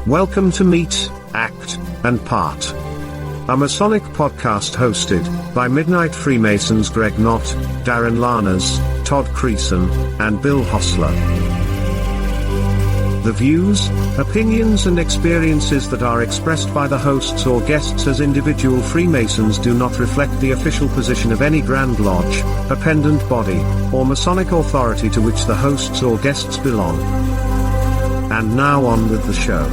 Welcome to Meet, Act, and Part, a Masonic podcast hosted by Midnight Freemasons Greg Knott, Darin Larners, Todd Creason, and Bill Hostler. The views, opinions and experiences that are expressed by the hosts or guests as individual Freemasons do not reflect the official position of any Grand Lodge, appendant body, or Masonic authority to which the hosts or guests belong. And now on with the show.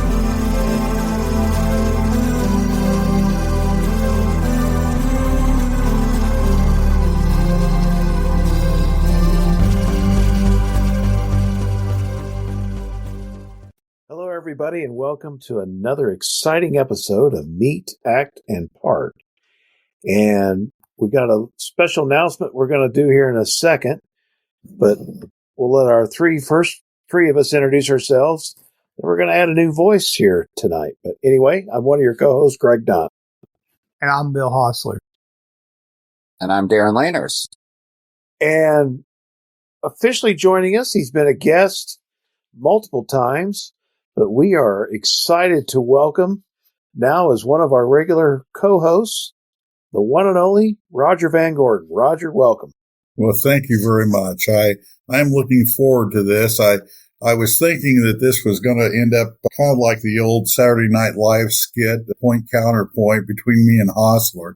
Everybody, and welcome to another exciting episode of Meet, Act, and Part. And we got a special announcement we're going to do here in a second, but we'll let our three of us introduce ourselves. And we're going to add a new voice here tonight. But anyway, I'm one of your co-hosts, Greg Knott. And I'm Bill Hostler. And I'm Darin Larners. And officially joining us, he's been a guest multiple times. But we are excited to welcome now as one of our regular co-hosts, the one and only Roger VanGorden. Roger, welcome. Well, thank you very much. I'm looking forward to this. I was thinking that this was going to end up kind of like the old Saturday Night Live skit, the point counterpoint between me and Hostler.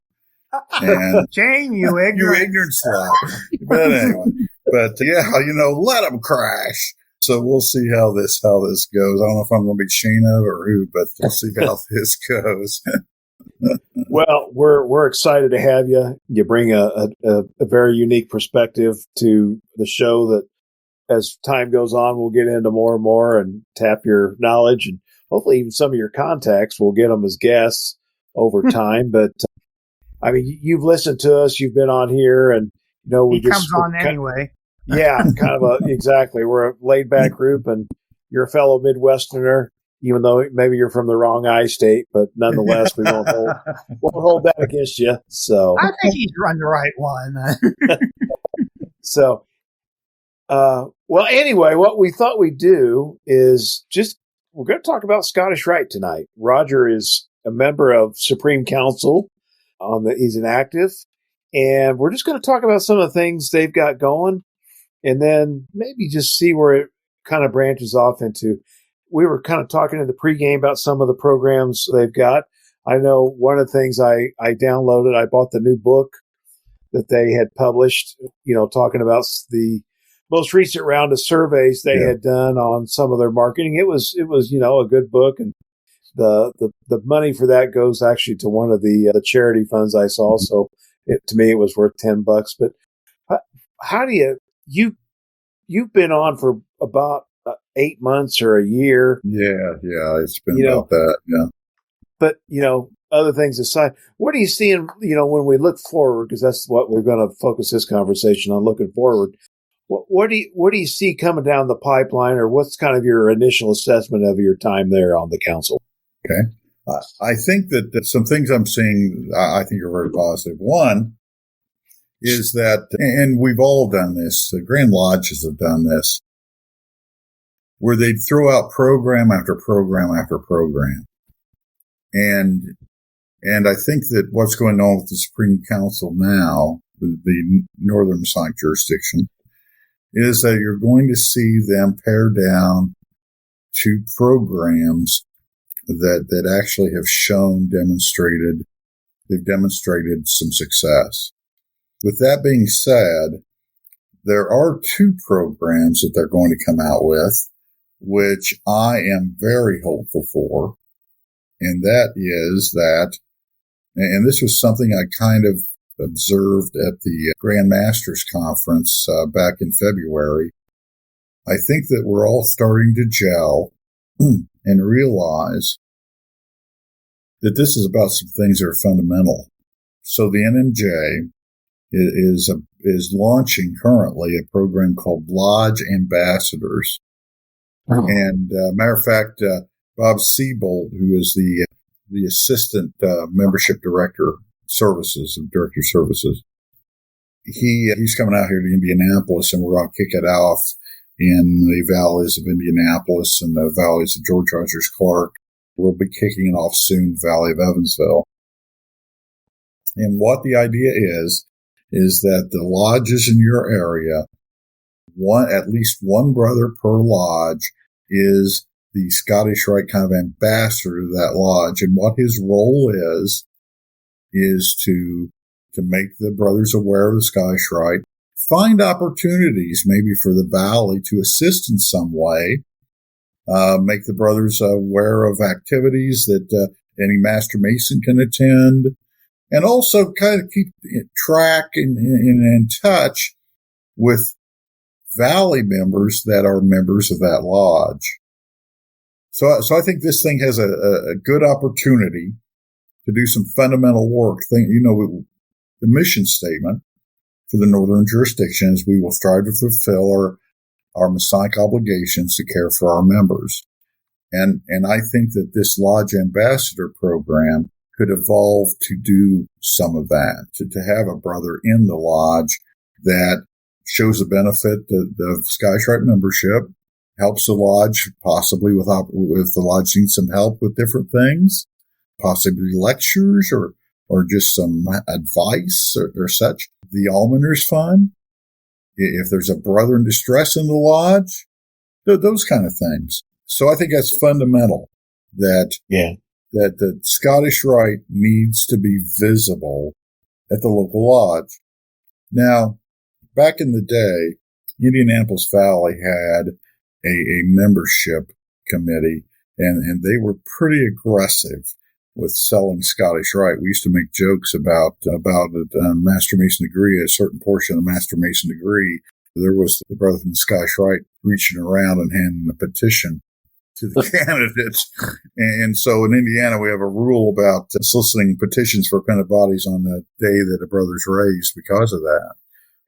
And Shame, you ignorant. You ignorant slut. But anyway, let them crash. So we'll see how this goes. I don't know if I'm going to be Sheena or who, but we'll see how this goes. Well, we're excited to have you. You bring a very unique perspective to the show that, as time goes on, we'll get into more and more and tap your knowledge, and hopefully even some of your contacts. We'll get them as guests over time. But I mean, you've listened to us. You've been on here, and he comes on anyway. Yeah, exactly. We're a laid back group, and you're a fellow Midwesterner, even though maybe you're from the wrong I-state, but nonetheless, we won't hold that against you. So I think he's run the right one. So, well, anyway, what we thought we'd do is we're going to talk about Scottish Rite tonight. Roger is a member of Supreme Council he's an active, and we're just going to talk about some of the things they've got going. And then maybe just see where it kind of branches off into. We were kind of talking in the pregame about some of the programs they've got. I know one of the things I downloaded, I bought the new book that they had published, talking about the most recent round of surveys they had done on some of their marketing. It was a good book, and the money for that goes actually to one of the charity funds I saw. So to me, it was worth $10. But how do you've been on for about 8 months or a year. Yeah, it's been about that. Yeah. But, other things aside, what are you seeing, when we look forward, because that's what we're going to focus this conversation on, looking forward. What do you see coming down the pipeline, or what's kind of your initial assessment of your time there on the council? Okay. I think that some things I'm seeing, I think are very positive. One is that, and we've all done this, the Grand Lodges have done this, where they'd throw out program after program after program. And I think that what's going on with the Supreme Council now, the Northern Masonic jurisdiction, is that you're going to see them pare down to programs that actually have they've demonstrated some success. With that being said, there are two programs that they're going to come out with, which I am very hopeful for. And that is that, and this was something I kind of observed at the Grand Masters Conference back in February. I think that we're all starting to gel and realize that this is about some things that are fundamental. So the NMJ is launching currently a program called Lodge Ambassadors. Oh. And matter of fact, Bob Siebold, who is the assistant membership director services, he's coming out here to Indianapolis, and we're going to kick it off in the valleys of Indianapolis and the valleys of George Rogers Clark We'll be kicking it off soon, Valley of Evansville. And what the idea is that the lodges in your area, at least one brother per lodge, is the Scottish Rite kind of ambassador to that lodge. And what his role is to make the brothers aware of the Scottish Rite, find opportunities maybe for the Valley to assist in some way, make the brothers aware of activities that any Master Mason can attend, and also kind of keep track and in touch with Valley members that are members of that lodge. So I think this thing has a good opportunity to do some fundamental work. The mission statement for the Northern jurisdiction is we will strive to fulfill our Masonic obligations to care for our members. And I think that this Lodge Ambassador program could evolve to do some of that, to have a brother in the lodge that shows the benefit of Scottish Rite membership, helps the lodge possibly if the lodge needs some help with different things, possibly lectures or just some advice or such. The Almoner's Fund, if there's a brother in distress in the lodge, those kind of things. So I think that's fundamental that the Scottish Rite needs to be visible at the local lodge. Now, back in the day, Indianapolis Valley had a membership committee, and they were pretty aggressive with selling Scottish Rite. We used to make jokes about a Master Mason degree, a certain portion of the Master Mason degree. There was the brother from the Scottish Rite reaching around and handing a petition to the candidates. And so in Indiana, we have a rule about soliciting petitions for appendant bodies on the day that a brother's raised because of that.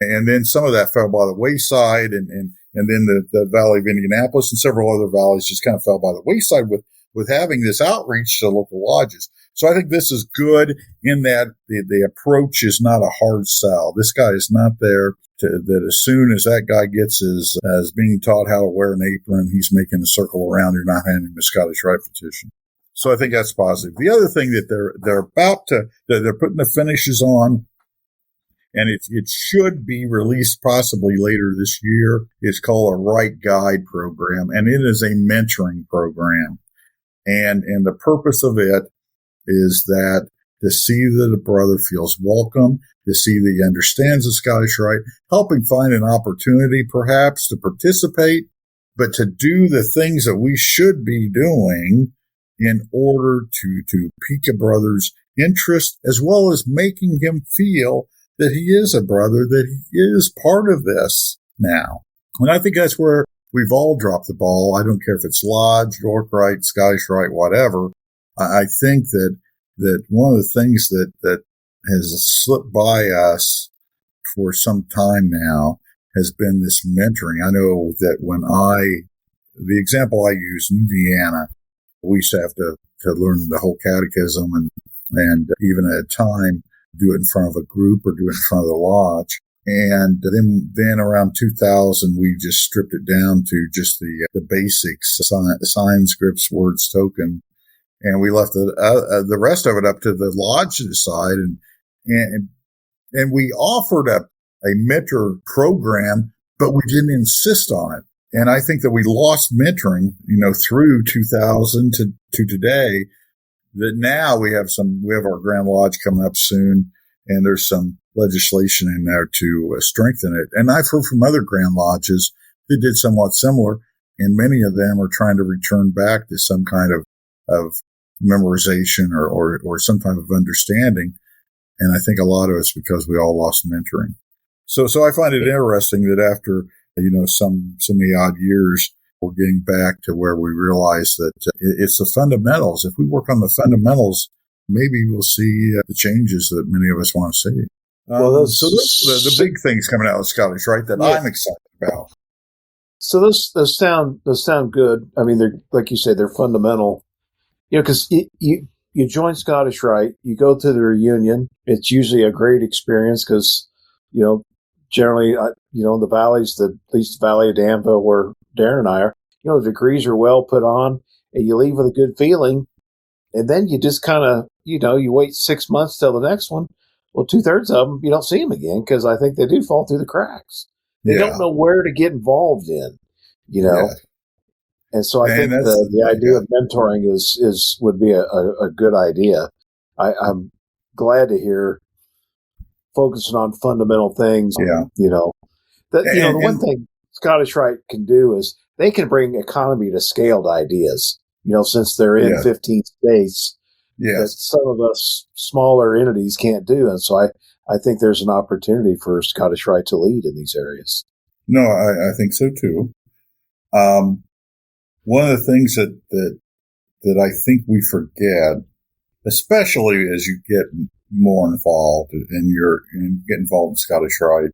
And then some of that fell by the wayside, and then the Valley of Indianapolis and several other valleys just kind of fell by the wayside with having this outreach to local lodges. So I think this is good in that the approach is not a hard sell. This guy is not there that as soon as that guy gets as being taught how to wear an apron, he's making a circle around. You're not handing him a Scottish Rite petition. So I think that's positive. The other thing that they're putting the finishes on, and it should be released possibly later this year, is called a Rite Guide program, and it is a mentoring program. And the purpose of it is that to see that a brother feels welcome, to see that he understands the Scottish Rite, helping find an opportunity perhaps to participate, but to do the things that we should be doing in order to pique a brother's interest, as well as making him feel that he is a brother, that he is part of this now. And I think that's where we've all dropped the ball. I don't care if it's Lodge, York Rite, Scottish Rite, whatever. I think that one of the things that has slipped by us for some time now has been this mentoring. I know that the example I use in Indiana, we used to have to learn the whole catechism and even at a time do it in front of a group or do it in front of the lodge. And then around 2000, we just stripped it down to just the basics, signs, scripts, words, token. And we left the rest of it up to the lodge to decide. And we offered a mentor program, but we didn't insist on it. And I think that we lost mentoring, through 2000 to today, that now we have our Grand Lodge coming up soon, and there's some legislation in there to strengthen it. And I've heard from other Grand Lodges that did somewhat similar, and many of them are trying to return back to some kind of memorization or some type of understanding. And I think a lot of it's because we all lost mentoring. So I find it interesting that after, some many odd years, we're getting back to where we realize that it's the fundamentals. If we work on the fundamentals, maybe we'll see the changes that many of us want to see. So those are the big things coming out of Scottish Rite that I'm excited about. So those sound good. I mean, they're, like you say, they're fundamental. Because you join Scottish Rite, you go to the reunion. It's usually a great experience because, generally, in the valleys, at least the Valley of Danville, where Darin and I are, the degrees are well put on, and you leave with a good feeling. And then you just kind of, you wait 6 months till the next one. Well, 2/3 of them, you don't see them again because I think they do fall through the cracks. They don't know where to get involved in, Yeah. And so I think the idea of mentoring would be a good idea. I'm glad to hear focusing on fundamental things. Yeah. The one thing Scottish Rite can do is they can bring economy to scaled ideas. Since they're in 15 states, that some of us smaller entities can't do. And so I think there's an opportunity for Scottish Rite to lead in these areas. No, I think so too. One of the things that I think we forget, especially as you get more involved and get involved in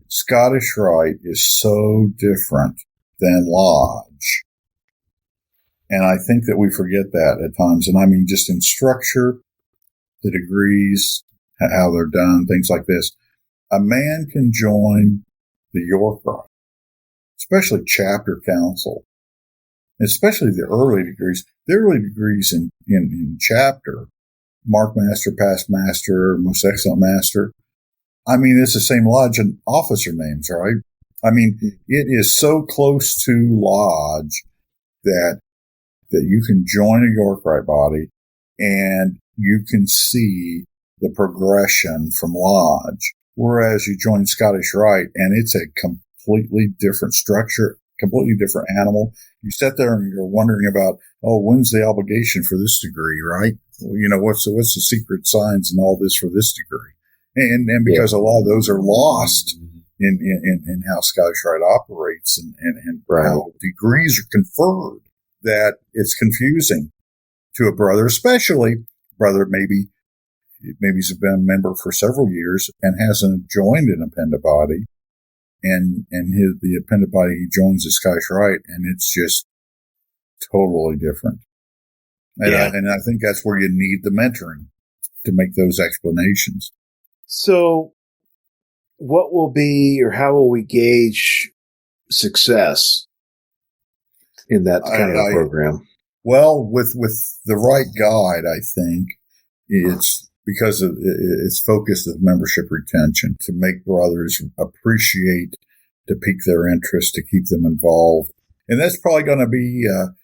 Scottish Rite is so different than Lodge. And I think that we forget that at times. And I mean, just in structure, the degrees, how they're done, things like this. A man can join the York Rite, especially chapter council, especially the early degrees. The early degrees in chapter, Mark Master, Past Master, Most Excellent Master. I mean, it's the same lodge and officer names, right? I mean, it is so close to Lodge that you can join a York Rite body and you can see the progression from Lodge. Whereas you join Scottish Rite and it's a completely different structure, completely different animal. You sit there and you're wondering about, when's the obligation for this degree, right? Well, what's the secret signs and all this for this degree? And because a lot of those are lost in how Scottish Rite operates and how degrees are conferred, that it's confusing to a brother, especially brother maybe he's been a member for several years and hasn't joined an appendant body, and the appendant body he joins is Scottish Rite, and it's just totally different. And I think that's where you need the mentoring to make those explanations. So what will be, or how will we gauge success in that kind of program? Well, with the right guide, I think it's because it's focused on membership retention to make brothers appreciate, to pique their interest, to keep them involved. And that's probably going to be a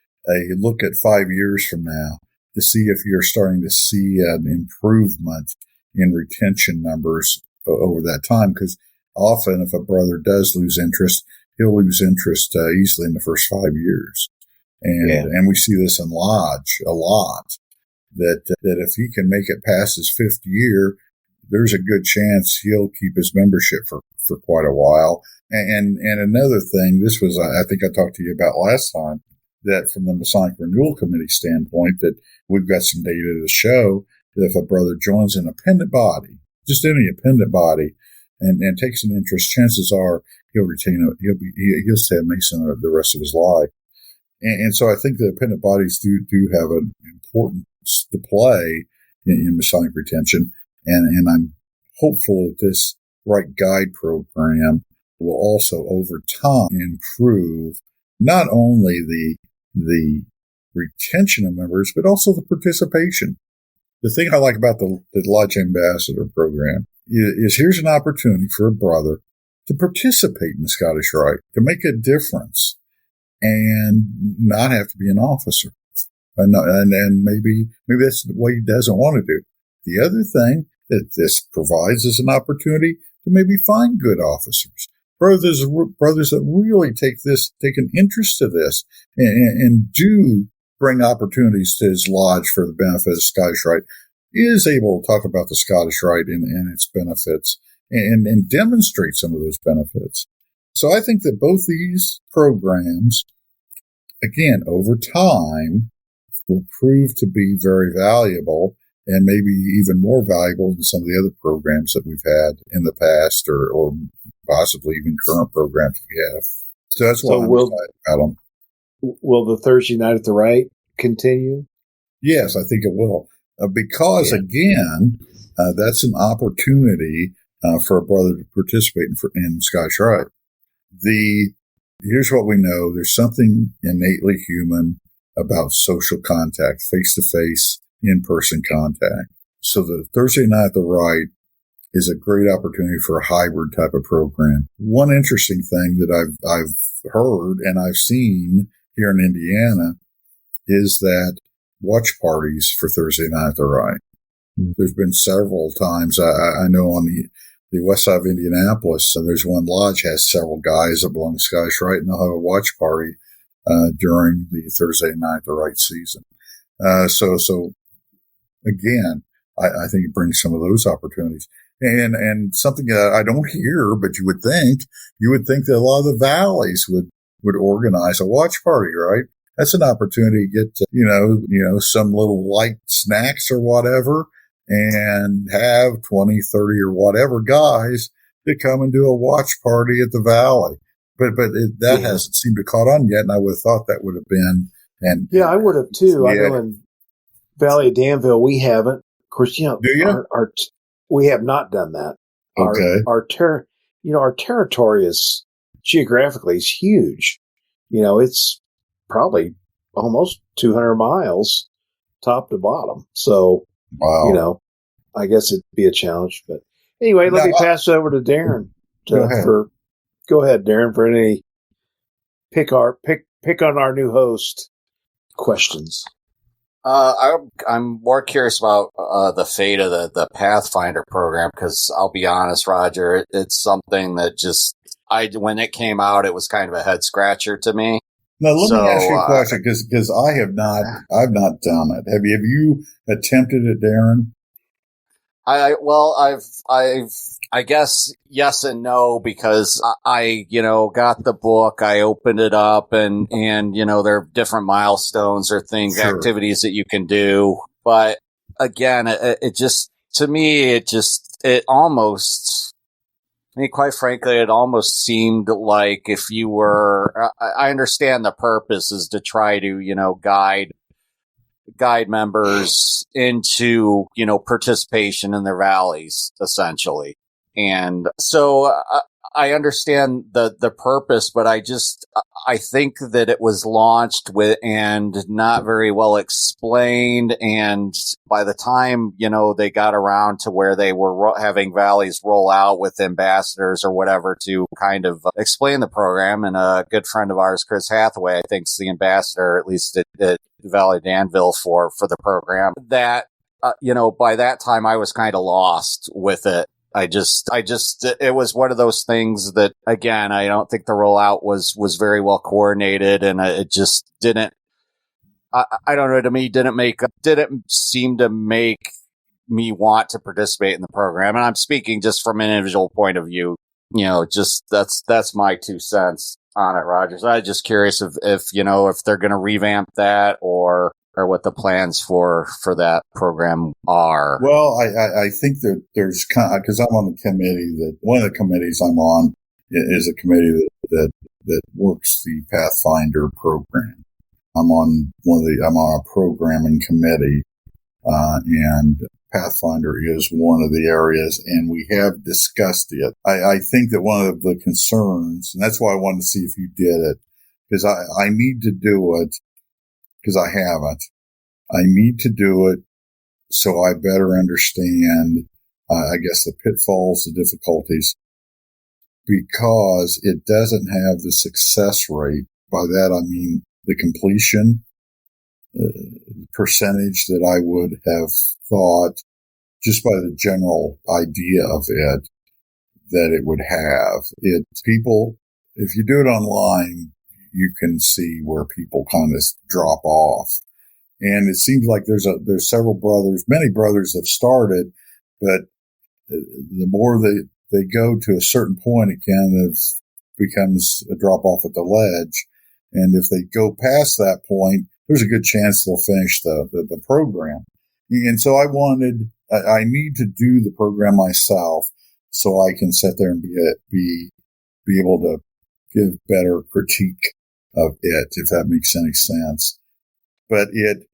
look at 5 years from now to see if you're starting to see an improvement in retention numbers over that time. Because often if a brother does lose interest, he'll lose interest easily in the first 5 years. And we see this in Lodge a lot, that if he can make it past his 5th year, there's a good chance he'll keep his membership for quite a while. And another thing, this was, I think I talked to you about last time, that from the Masonic Renewal Committee standpoint, that we've got some data to show that if a brother joins an appendant body, just any appendant body, and takes an interest, chances are he'll stay a Mason the rest of his life. And so I think the appendant bodies do have an importance to play in Masonic retention. And I'm hopeful that this Right Guide program will also over time improve not only the retention of members, but also the participation. The thing I like about the Lodge Ambassador program is here's an opportunity for a brother to participate in the Scottish Rite, to make a difference, and not have to be an officer. And maybe that's what he doesn't want to do. The other thing that this provides is an opportunity to maybe find good officers, brothers that really take an interest to this, and do bring opportunities to his lodge for the benefit of Scottish Rite, is able to talk about the Scottish Rite and its benefits, and demonstrate some of those benefits. So I think that both these programs, again, over time, will prove to be very valuable, and maybe even more valuable than some of the other programs that we've had in the past, or possibly even current programs we have. So that's why I'm excited about them. Will the Thursday night at the Rite continue? Yes, I think it will. Because, again, that's an opportunity for a brother to participate in Scottish Rite. Here's what we know. There's something innately human about social contact, face-to-face in-person contact. So the Thursday Night at the Rite is a great opportunity for a hybrid type of program. One interesting thing that I've heard and I've seen here in Indiana is that watch parties for Thursday Night at the Rite. There's been several times. I know on the west side of Indianapolis, there's one lodge has several guys that belong to Scottish Rite, and they'll have a watch party during the Thursday Night at the Rite season. So again, I think it brings some of those opportunities. And something that I don't hear, but you would think that a lot of the valleys would organize a watch party, right? That's an opportunity to get, some little light snacks or whatever and have 20, 30 or whatever guys to come and do a watch party at the valley. But that hasn't seemed to caught on yet. And I would have thought that would have been. And yeah, I would have too. Yeah. I know in Valley of Danville, we haven't. Of course, Do you? We have not done that. Okay. Our territory is geographically is huge. It's probably almost 200 miles top to bottom. So, wow. I guess it'd be a challenge. But anyway, let me pass it over to Darin. Go ahead, Darin, for any pick on our new host questions. I'm more curious about the fate of the Pathfinder program, because I'll be honest, Roger, it's something that when it came out, it was kind of a head scratcher to me. Now, let me ask you a question, because I've not done it. Have you attempted it, Darin? I guess yes and no, because I got the book, I opened it up and there are different milestones or things, Sure. activities that you can do. But again, quite frankly, it almost seemed like if you were, I understand the purpose is to try to, guide members into, participation in their valleys, essentially. And so I understand the purpose, but I think that it was launched with and not very well explained. And by the time, they got around to where they were having valleys roll out with ambassadors or whatever to kind of explain the program. And a good friend of ours, Chris Hathaway, I think is the ambassador, at least at Valley Danville for the program, that, by that time I was kind of lost with it. It was one of those things that, again, I don't think the rollout was very well coordinated, and it just didn't, I don't know, to me, didn't seem to make me want to participate in the program. And I'm speaking just from an individual point of view, that's my 2 cents on it, Roger. So I'm just curious if they're going to revamp that or what the plans for that program are. Well, I think that there's because I'm on the committee that one of the committees I'm on is a committee that works the Pathfinder program. I'm on a programming committee, and Pathfinder is one of the areas, and we have discussed it. I think that one of the concerns, and that's why I wanted to see if you did it, because I need to do it. Because I haven't. I need to do it so I better understand, I guess, the pitfalls, the difficulties, because it doesn't have the success rate. By that, I mean the completion percentage that I would have thought, just by the general idea of it, that it would have. If you do it online, you can see where people kind of drop off. And it seems like there's several brothers, many brothers have started, but the more they go to a certain point, it kind of becomes a drop off at the ledge. And if they go past that point, there's a good chance they'll finish the program. And so I need to do the program myself so I can sit there and be able to give better critique of it, if that makes any sense. But it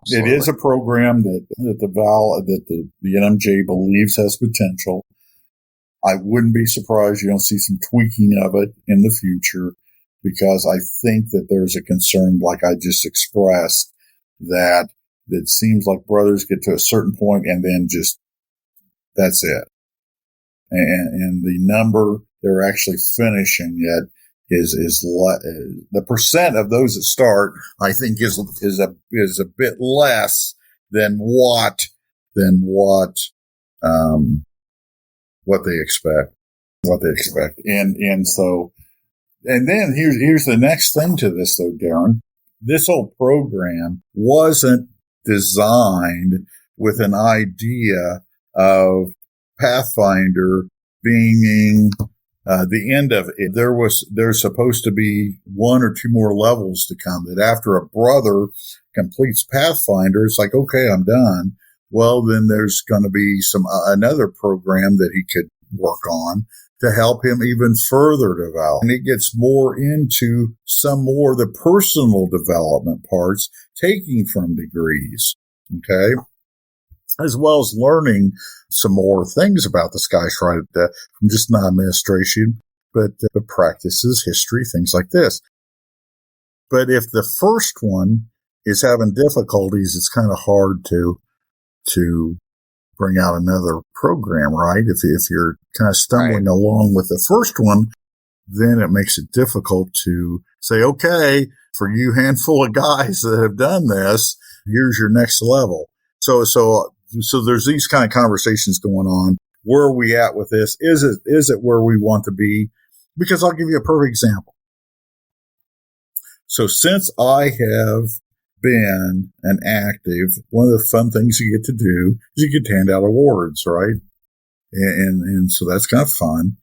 is a program that the NMJ believes has potential. I wouldn't be surprised you don't see some tweaking of it in the future, because I think that there's a concern, like I just expressed, that it seems like brothers get to a certain point and then just, that's it. And the number they're actually finishing at is the percent of those that start, I think is a bit less than what they expect. And then here's the next thing to this though, Darin. This whole program wasn't designed with an idea of Pathfinder being the end of it. There's supposed to be one or two more levels to come, that after a brother completes Pathfinder, it's like, okay, I'm done. Well, then there's going to be another program that he could work on to help him even further develop. And it gets more into some more of the personal development parts, taking from degrees, okay, as well as learning some more things about the Scottish Rite from just not administration, but the practices, history, things like this. But if the first one is having difficulties, it's kind of hard to bring out another program, right? If you're kind of stumbling along with the first one, then it makes it difficult to say, okay, for you handful of guys that have done this, here's your next level. So there's these kind of conversations going on. Where are we at with this? Is it where we want to be? Because I'll give you a perfect example. So since I have been an active, one of the fun things you get to do is you get to hand out awards, right? And so that's kind of fun.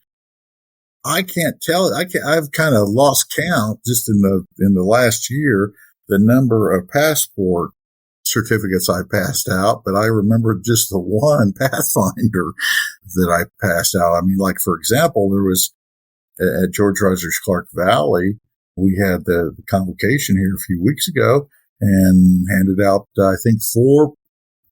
I can't tell. I've kind of lost count just in the last year, the number of passport certificates I passed out, but I remember just the one Pathfinder that I passed out. I mean, like, for example, there was at George Rogers Clark Valley, we had the convocation here a few weeks ago and handed out, I think, 4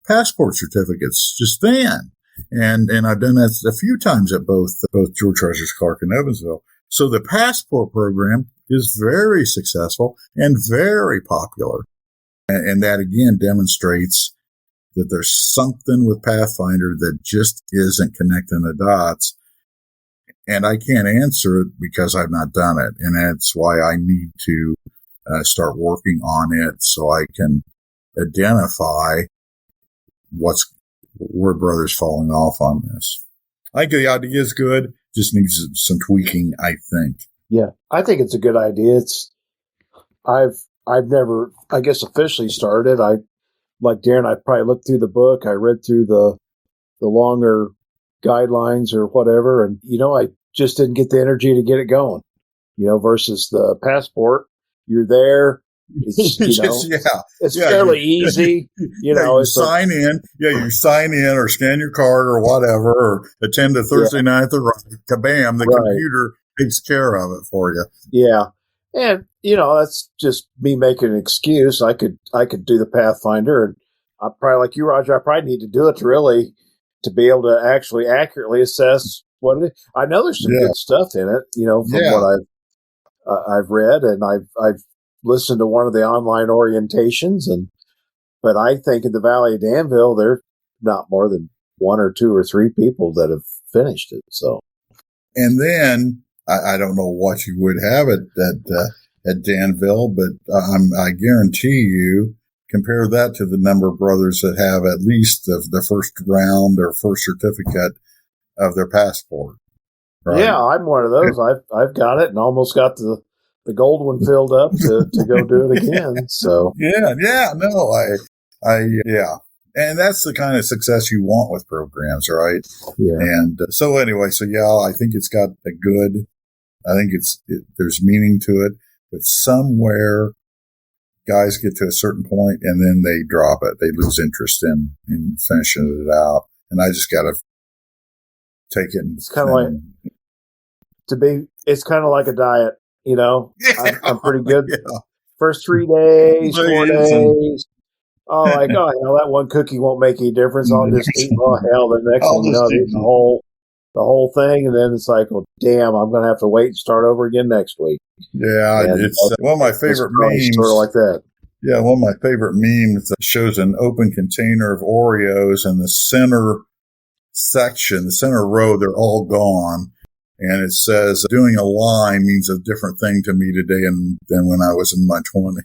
passport certificates just then. And I've done that a few times at both George Rogers Clark and Evansville. So the passport program is very successful and very popular. And that again demonstrates that there's something with Pathfinder that just isn't connecting the dots. And I can't answer it because I've not done it. And that's why I need to start working on it so I can identify where brothers falling off on this. I think the idea is good, just needs some tweaking, I think. Yeah, I think it's a good idea. I've never, I guess, officially started. Like Darin, I probably looked through the book. I read through the longer guidelines or whatever. And, I just didn't get the energy to get it going, versus the passport. You're there. It's, it's fairly easy. You sign in. Yeah, you sign in or scan your card or whatever, or attend to Thursday night at the Rite. Kabam, the computer takes care of it for you. Yeah. And, that's just me making an excuse. I could do the Pathfinder, and I probably, like you, Roger, I probably need to do it to be able to actually accurately assess what it is. I know there's some good stuff in it, from what I've read, and I've listened to one of the online orientations, but I think in the Valley of Danville, there are not more than 1 or 2 or 3 people that have finished it. So, and then I don't know what you would have at Danville, but I guarantee you, compare that to the number of brothers that have at least the first round or first certificate of their passport. Right? Yeah, I'm one of those. I've got it and almost got the gold one filled up to go do it again. So and that's the kind of success you want with programs, right? Yeah. And so anyway, I think it's got there's meaning to it, but somewhere guys get to a certain point and then they drop it. They lose interest in finishing it out. And I just got to take it. It's kind of it's kind of like a diet, I'm pretty good. Yeah. First 3 days, 4 days. That one cookie won't make any difference. I'll just eat. Oh hell! The next thing you know, the whole thing, and then it's like, well, damn, I'm going to have to wait and start over again next week. Yeah, and it's one of my favorite memes. Sort of like that. Yeah, one of my favorite memes that shows an open container of Oreos, and the center section, the center row, they're all gone. And it says, doing a line means a different thing to me today than when I was in my 20s.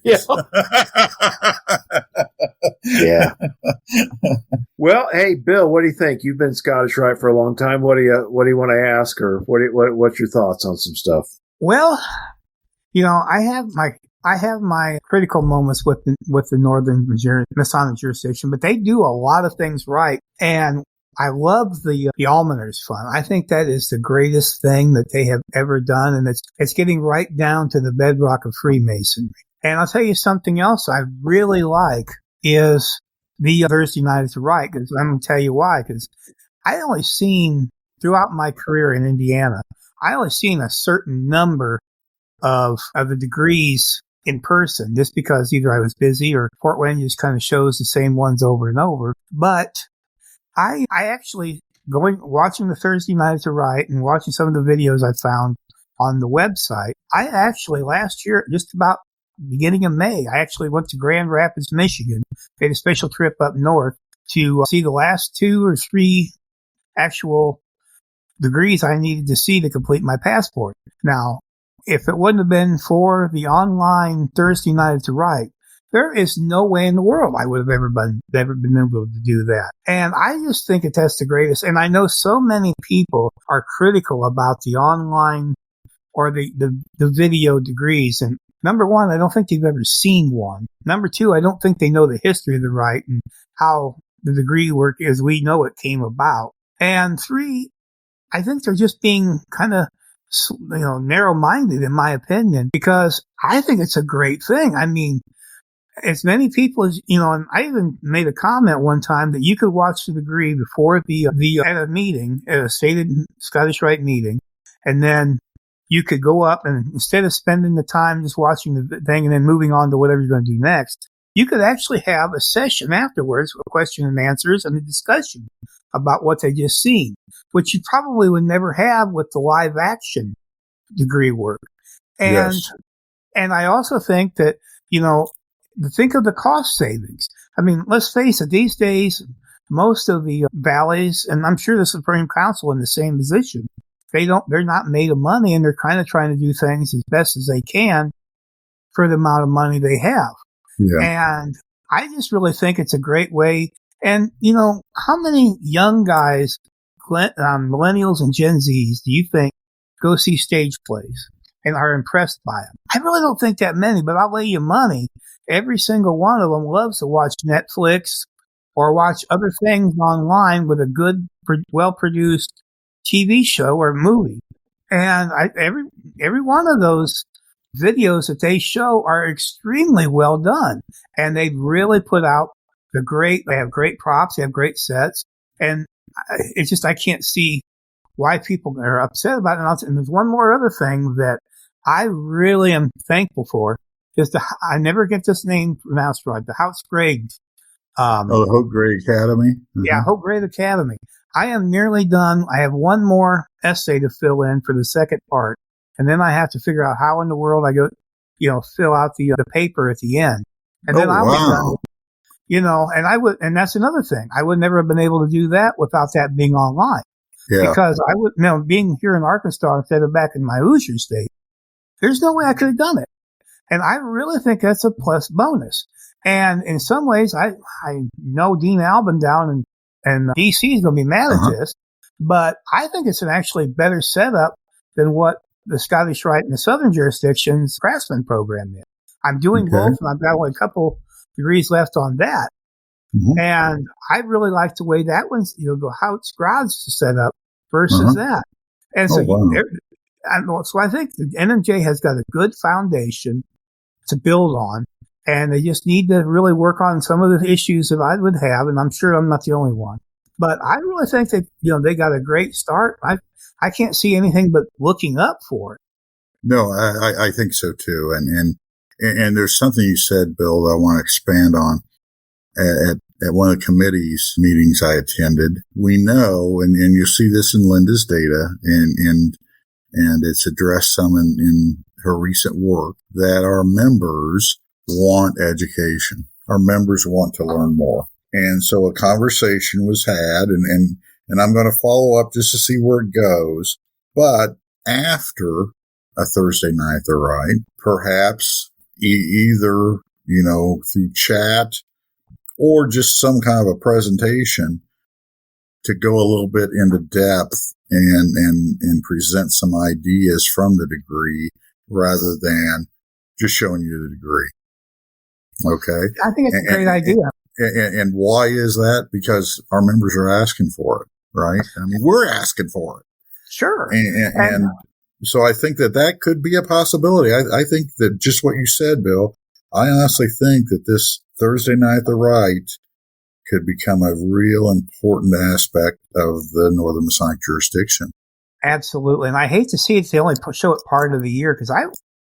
Yeah. Well, hey, Bill, what do you think? You've been Scottish Rite for a long time. What do you want to ask, or what's your thoughts on some stuff? Well, I have my critical moments with the Northern Masonic jurisdiction, but they do a lot of things right. And I love the Almoners Fund. I think that is the greatest thing that they have ever done, and it's getting right down to the bedrock of Freemasonry. And I'll tell you something else I really like is the Thursday Night at the Rite, because I'm going to tell you why. Because I only seen, throughout my career in Indiana, I only seen a certain number of the degrees in person, just because either I was busy or Fort Wayne just kind of shows the same ones over and over. But I actually watching the Thursday Night at the Rite and watching some of the videos I found on the website. I actually last year, just about beginning of May, I actually went to Grand Rapids, Michigan, made a special trip up north to see the last 2 or 3 actual degrees I needed to see to complete my passport. Now, if it wouldn't have been for the online Thursday Night at the Rite, there is no way in the world I would have ever been able to do that. And I just think that's the greatest. And I know so many people are critical about the online or the video degrees. And number one, I don't think they've ever seen one. Number two, I don't think they know the history of the Rite and how the degree work as we know it came about. And three, I think they're just being kind of narrow-minded, in my opinion, because I think it's a great thing. I mean, as many people as, and I even made a comment one time that you could watch the degree before at a meeting, at a stated Scottish Rite meeting, and then you could go up and instead of spending the time just watching the thing and then moving on to whatever you're going to do next, you could actually have a session afterwards with question and answers and a discussion about what they just seen, which you probably would never have with the live action degree work. And, yes. And I also think that, think of the cost savings. I mean, let's face it, these days, most of the valleys, and I'm sure the Supreme Council in the same position, they're not made of money, and they're kind of trying to do things as best as they can for the amount of money they have. Yeah. And I just really think it's a great way. And, how many young guys, millennials and Gen Zs, do you think go see stage plays and are impressed by them? I really don't think that many, but I'll lay you money. Every single one of them loves to watch Netflix or watch other things online with a good, well-produced TV show or movie. And every one of those videos that they show are extremely well done. And they've really put out they have great props, they have great sets. And it's just, I can't see why people are upset about it. And there's one more other thing that I really am thankful for is I never get this name pronounced right, the House Greg. The Hope Greg Academy? Mm-hmm. Yeah, Hope Greg Academy. I am nearly done. I have one more essay to fill in for the second part. And then I have to figure out how in the world I go, fill out the paper at the end. And then I'll be done. And that's another thing. I would never have been able to do that without that being online. Yeah. Because I would, being here in Arkansas instead of back in my Hoosier state, there's no way I could have done it. And I really think that's a plus bonus. And in some ways, I know Dean Albin down in DC is going to be mad at this, but I think it's an actually better setup than what the Scottish Rite and the Southern jurisdictions craftsman program is. I'm doing both, and I've got only a couple degrees left on that. Mm-hmm. And I really like the way that one's, how it's Grad's set up versus that. And so, so I think the NMJ has got a good foundation to build on, and they just need to really work on some of the issues that I would have, and I'm sure I'm not the only one. But I really think that, they got a great start. I can't see anything but looking up for it. No, I think so too. And there's something you said, Bill, that I want to expand on. At one of the committee's meetings I attended, we know, and you'll see this in Linda's data, and it's addressed some in her recent work, that our members want education. Our members want to learn more. And so a conversation was had, and I'm going to follow up just to see where it goes. But after a Thursday Night the Rite, perhaps either, through chat or just some kind of a presentation to go a little bit into depth and present some ideas from the degree rather than just showing you the degree. Okay. I think it's a great idea. And why is that? Because our members are asking for it, right? I mean, we're asking for it. Sure. And so I think that could be a possibility. I think that just what you said, Bill, I honestly think that this Thursday Night the Rite could become a real important aspect of the Northern Masonic jurisdiction. Absolutely. And I hate to see it's the only show it part of the year because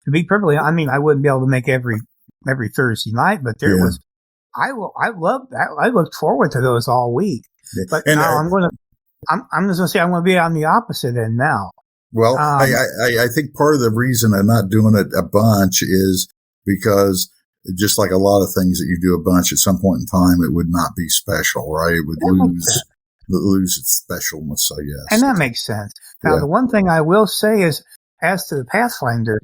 to be perfectly, I wouldn't be able to make every Thursday night, but there was, I loved that. I looked forward to those all week. But now I'm just going to say I'm going to be on the opposite end now. Well, I think part of the reason I'm not doing it a bunch is because just like a lot of things that you do a bunch, at some point in time, it would not be special, right? It would lose its specialness, I guess. And that makes sense. Now, the one thing I will say is, as to the Pathfinder,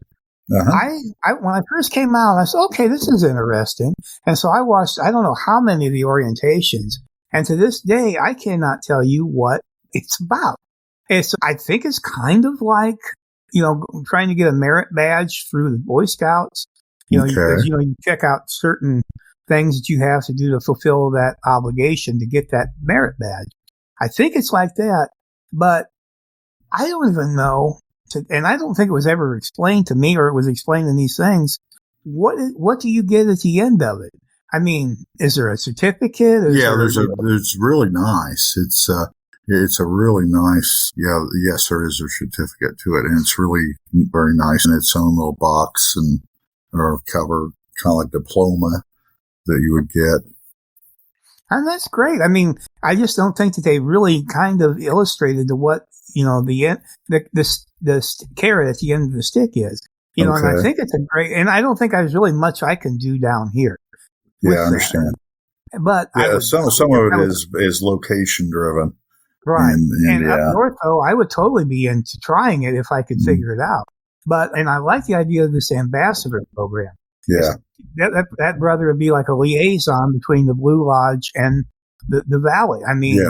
I when I first came out, I said, okay, this is interesting. And so I watched, I don't know how many of the orientations. And to this day, I cannot tell you what it's about. I think it's kind of like, trying to get a merit badge through the Boy Scouts. Because, you check out certain things that you have to do to fulfill that obligation to get that merit badge. I think it's like that, but I don't even know, and I don't think it was ever explained to me or it was explained in these things. What do you get at the end of it? I mean, is there a certificate? It's really nice. It's a really nice, yes, there is a certificate to it, and it's really very nice in its own little box or cover, kind of like diploma that you would get. And that's great. I mean, I just don't think that they really kind of illustrated to what, the carrot at the end of the stick is. And I think it's a great, and I don't think there's really much I can do down here. Yeah, I understand. But some of it is location driven. Right. And up north, though, I would totally be into trying it if I could figure it out. And I like the idea of this ambassador program. Yeah. That brother would be like a liaison between the Blue Lodge and the Valley. I mean,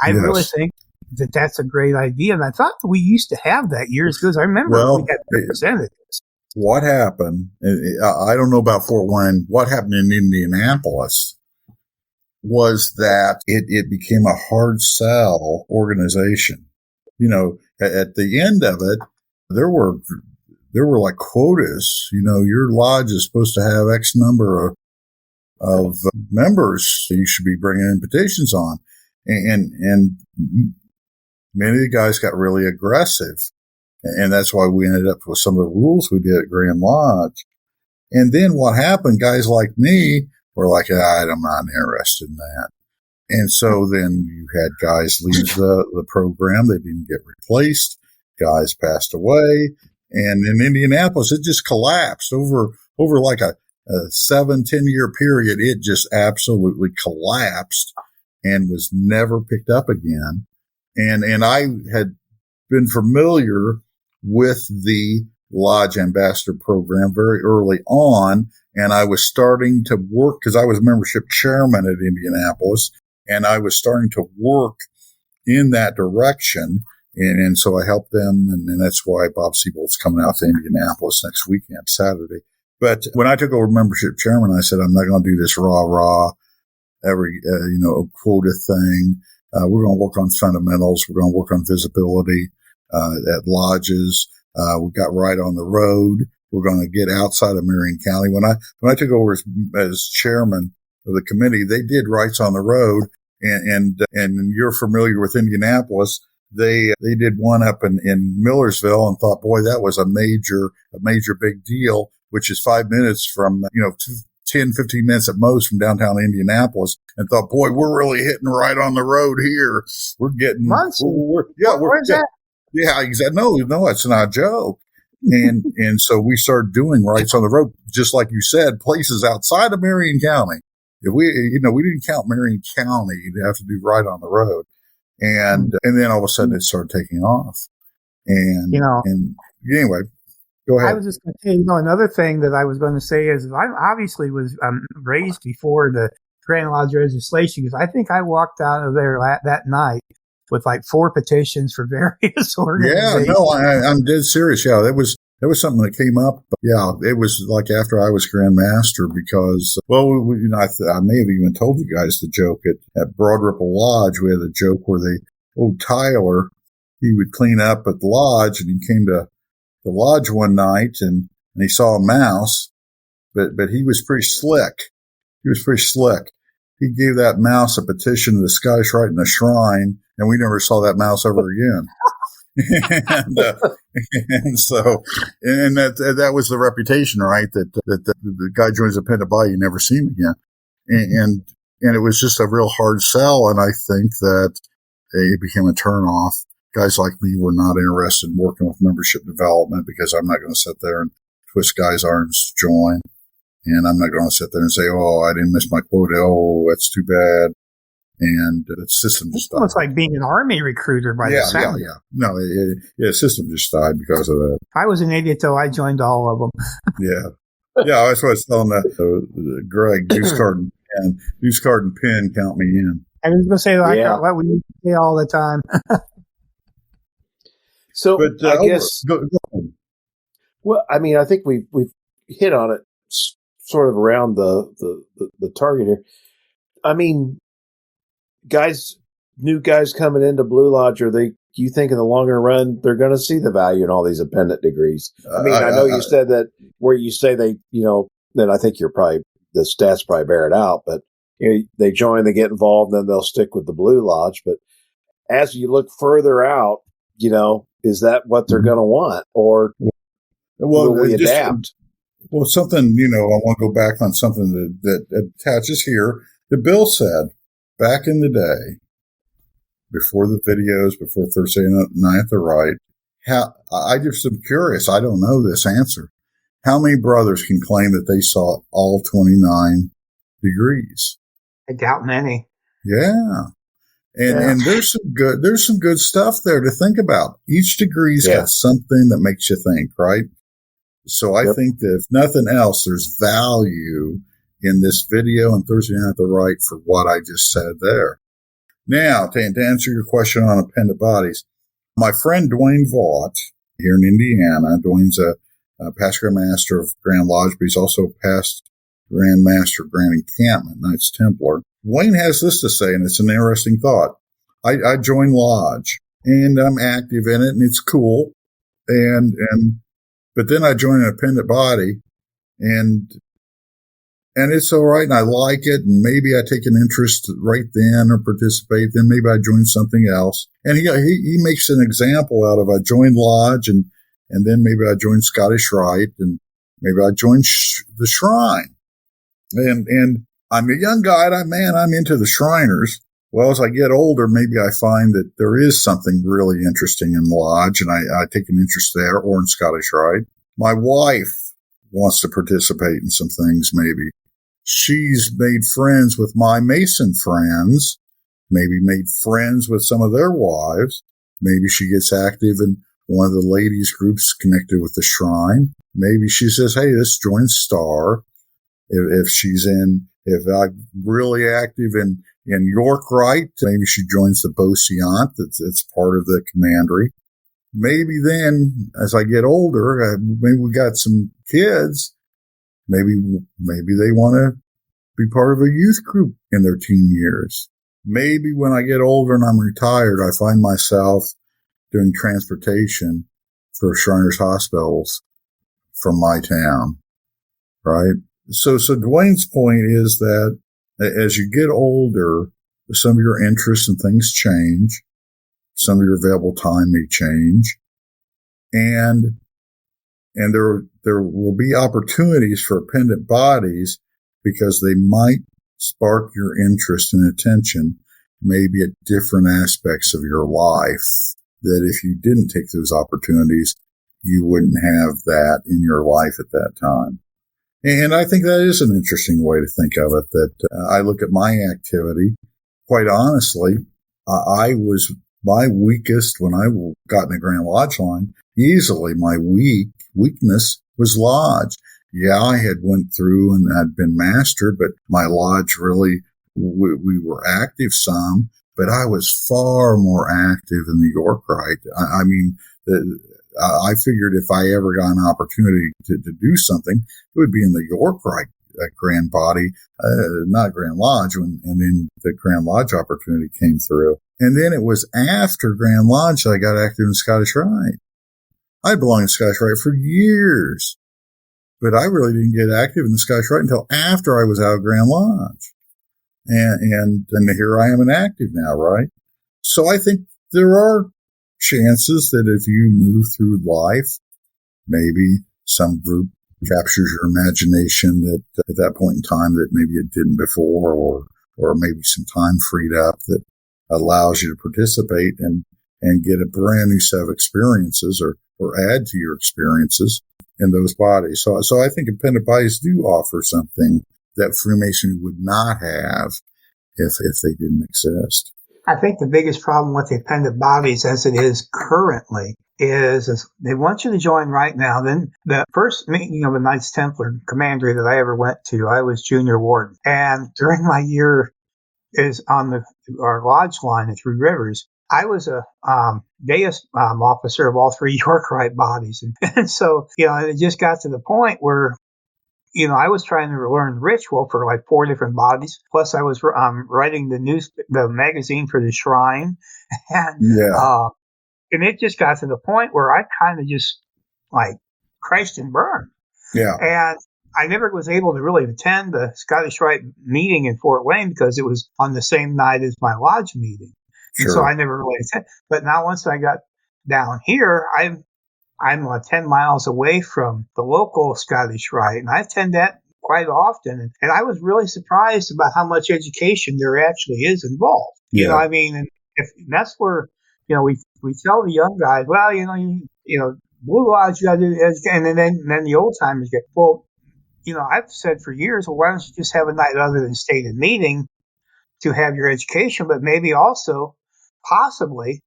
I really think that that's a great idea. And I thought that we used to have that years ago. I remember we had representatives. What happened, I don't know about Fort Wayne, what happened in Indianapolis was that it became a hard sell organization. At the end of it, there were like quotas. Your lodge is supposed to have X number of members that you should be bringing in petitions on. And many of the guys got really aggressive. And that's why we ended up with some of the rules we did at Grand Lodge. And then what happened, guys like me were like, I'm not interested in that. And so then you had guys leave the program. They didn't get replaced. Guys passed away. And in Indianapolis, it just collapsed over like a 7-10 year period. It just absolutely collapsed and was never picked up again. And I had been familiar with the Lodge Ambassador program very early on. And I was starting to work because I was membership chairman at Indianapolis, and I was starting to work in that direction. And so I helped them. And that's why Bob Siebold's coming out to Indianapolis next weekend, Saturday. But when I took over membership chairman, I said, I'm not going to do this rah, every, quota thing. We're going to work on fundamentals. We're going to work on visibility, at lodges. We got right on the road. We're going to get outside of Marion County. When I took over as chairman of the committee, they did rights on the road. And you're familiar with Indianapolis. They did one up in Millersville and thought, boy, that was a major big deal, which is 5 minutes from, 10, 15 minutes at most from downtown Indianapolis, and thought, boy, we're really hitting right on the road here. We're getting, Where's that? Yeah, exactly. No, it's not a joke. And so we started doing rites on the road, just like you said, places outside of Marion County. If we didn't count Marion County, you'd have to do right on the road. And then all of a sudden it started taking off. And anyway, go ahead. I was just going to say, another thing that I was going to say is I obviously was raised before the Grand Lodge legislation, because I think I walked out of there that night with like 4 petitions for various organizations. Yeah, no, I'm dead serious. Yeah, that was something that came up. But yeah, it was like after I was Grand Master because, well, I may have even told you guys the joke at Broad Ripple Lodge. We had a joke where old Tyler, he would clean up at the lodge, and he came to the lodge one night and he saw a mouse, but he was pretty slick. He gave that mouse a petition to the Scottish Rite and the Shrine, and we never saw that mouse ever again. and so that was the reputation, right? That the guy joins a Pendant Body, you never see him again. And it was just a real hard sell. And I think that it became a turnoff. Guys like me were not interested in working with membership development because I'm not going to sit there and twist guys' arms to join. And I'm not going to sit there and say, oh, I didn't miss my quota. Oh, that's too bad. And the system just died. It's like being an Army recruiter by the sound. Yeah. No, the system just died because of that. I was an idiot till I joined all of them. Yeah, that's what I was telling Greg, deuce card and pin, count me in. I was going to say what we say all the time. So but, I guess, go ahead. Well, I mean, I think we've hit on it sort of around the target here. I mean, new guys coming into Blue Lodge, you think in the longer run they're going to see the value in all these appendant degrees? I mean, I know you said that where you say they, then I think the stats probably bear it out, but they join, they get involved, then they'll stick with the Blue Lodge. But as you look further out, is that what they're going to want, or will we adapt? Well, something, I want to go back on something that attaches here. The Bill said back in the day, before the videos, before Thursday night at the Rite, I just am curious. I don't know this answer. How many brothers can claim that they saw all 29 degrees? I doubt many. Yeah. And there's some good stuff there to think about. Each degree's got something that makes you think, right? So I think that if nothing else, there's value in this video and Thursday night at the Rite for what I just said there. Now, to answer your question on appendant bodies, my friend Dwayne Vaught here in Indiana, Dwayne's a past Grand Master of Grand Lodge, but he's also past Grand Master of Grand Encampment, Knights Templar. Dwayne has this to say, and it's an interesting thought. I joined Lodge, and I'm active in it, and it's cool. But then I join an appendant body, and it's all right, and I like it, and maybe I take an interest right then or participate. Then maybe I join something else. And he makes an example out of I joined Lodge, and then maybe I joined Scottish Rite, and maybe I joined the Shrine. And I'm a young guy, I'm into the Shriners. Well, as I get older, maybe I find that there is something really interesting in Lodge, and I take an interest there, or in Scottish Rite. My wife wants to participate in some things, maybe. She's made friends with my Mason friends, maybe made friends with some of their wives. Maybe she gets active in one of the ladies' groups connected with the Shrine. Maybe she says, hey, let's join Star. If I'm really active in York Rite, maybe she joins the Beauseant. That's part of the commandery. Maybe then, as I get older, maybe we got some kids. Maybe they want to be part of a youth group in their teen years. Maybe when I get older and I'm retired, I find myself doing transportation for Shriners hospitals from my town, right? So Dwayne's point is that as you get older, some of your interests and things change. Some of your available time may change. And there will be opportunities for appendant bodies because they might spark your interest and attention maybe at different aspects of your life that if you didn't take those opportunities, you wouldn't have that in your life at that time. And I think that is an interesting way to think of it, that I look at my activity. Quite honestly, I was my weakest when I got in the Grand Lodge line. Easily my weakness was Lodge. Yeah, I had went through and I'd been master, but my Lodge really, we were active some, but I was far more active in the York Rite. I mean, I figured if I ever got an opportunity to do something, it would be in the York Rite Grand Body, not Grand Lodge, and then the Grand Lodge opportunity came through. And then it was after Grand Lodge that I got active in Scottish Rite. I belonged in Scottish Rite for years, but I really didn't get active in the Scottish Rite until after I was out of Grand Lodge. And here I am inactive now, right? So I think there are chances that if you move through life, maybe some group captures your imagination that at that point in time that maybe it didn't before, or maybe some time freed up that allows you to participate and get a brand new set of experiences or add to your experiences in those bodies. So I think appended bodies do offer something that Freemasonry would not have if they didn't exist. I think the biggest problem with the appended bodies as it is currently is they want you to join right now. Then the first meeting of a Knights Templar commandery that I ever went to, I was junior warden. And during my year is on our lodge line at Three Rivers, I was a Deus officer of all three York Rite bodies. And so, it just got to the point where, I was trying to learn ritual for like 4 different bodies. Plus, I was writing the magazine for the shrine, and it just got to the point where I kind of just like crashed and burned. Yeah, and I never was able to really attend the Scottish Rite meeting in Fort Wayne because it was on the same night as my lodge meeting, and so I never really attended. But now once I got down here, I'm 10 miles away from the local Scottish Rite, and I attend that quite often. And I was really surprised about how much education there actually is involved. Yeah. And that's where, we tell the young guys, well, Blue Lodge, you got to do education. And then the old timers get, well, I've said for years, well, why don't you just have a night other than stated meeting to have your education, but maybe also possibly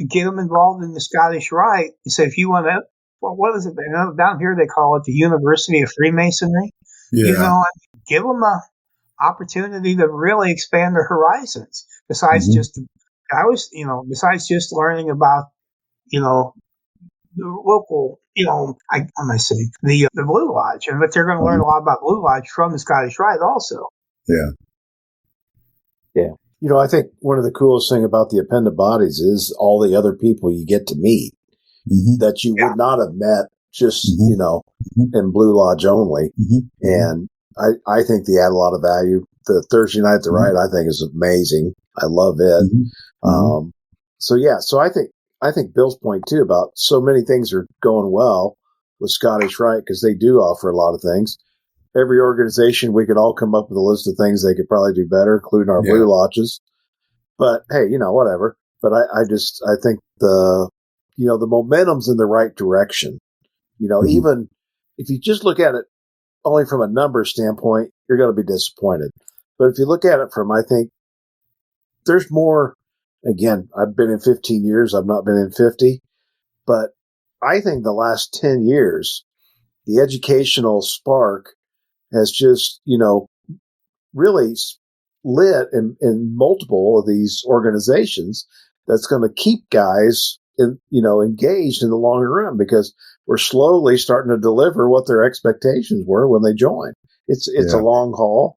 get them involved in the Scottish Rite. So if you want to, what is it? Down here they call it the University of Freemasonry. Yeah. Give them a opportunity to really expand their horizons. Besides besides just learning about, the local, I'm going to say the Blue Lodge, but they're going to learn a lot about Blue Lodge from the Scottish Rite also. Yeah. Yeah. I think one of the coolest thing about the appended bodies is all the other people you get to meet that you would not have met just, in Blue Lodge only. And I think they add a lot of value. The Thursday night at the Rite, I think, is amazing. I love it. So I think Bill's point too about so many things are going well with Scottish Rite because they do offer a lot of things. Every organization, we could all come up with a list of things they could probably do better, including our Blue Lodges. But hey, whatever. But I think the momentum's in the right direction. Even if you just look at it only from a number standpoint, you're going to be disappointed. But if you look at it from, I think there's more. Again, I've been in 15 years. I've not been in 50. But I think the last 10 years, the educational spark has just, really lit in multiple of these organizations that's going to keep guys engaged in the longer run because we're slowly starting to deliver what their expectations were when they joined. It's a long haul.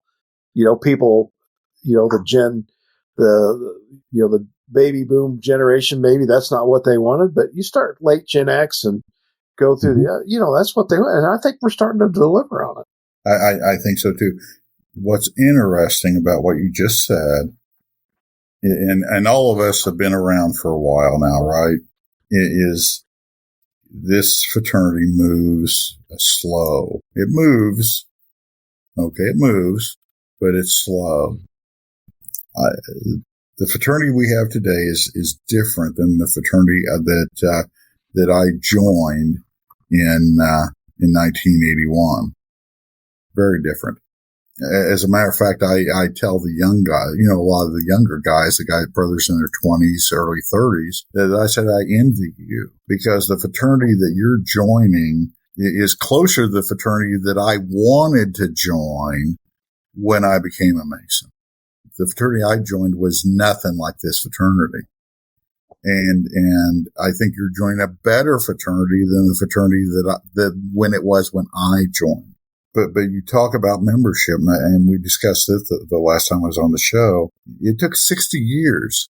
People, the baby boom generation, maybe that's not what they wanted, but you start late Gen X and go through that's what they want. And I think we're starting to deliver on it. I think so too. What's interesting about what you just said, and all of us have been around for a while now, right? Is this fraternity moves slow. It moves. Okay, it moves, but it's slow. The fraternity we have today is different than the fraternity that I joined in 1981. Very different. As a matter of fact, I tell the young guys, a lot of the younger guys, brothers in their 20s, early 30s, that I said, I envy you because the fraternity that you're joining is closer to the fraternity that I wanted to join when I became a Mason. The fraternity I joined was nothing like this fraternity. And I think you're joining a better fraternity than the fraternity that when I joined. But you talk about membership, and we discussed it the last time I was on the show. It took 60 years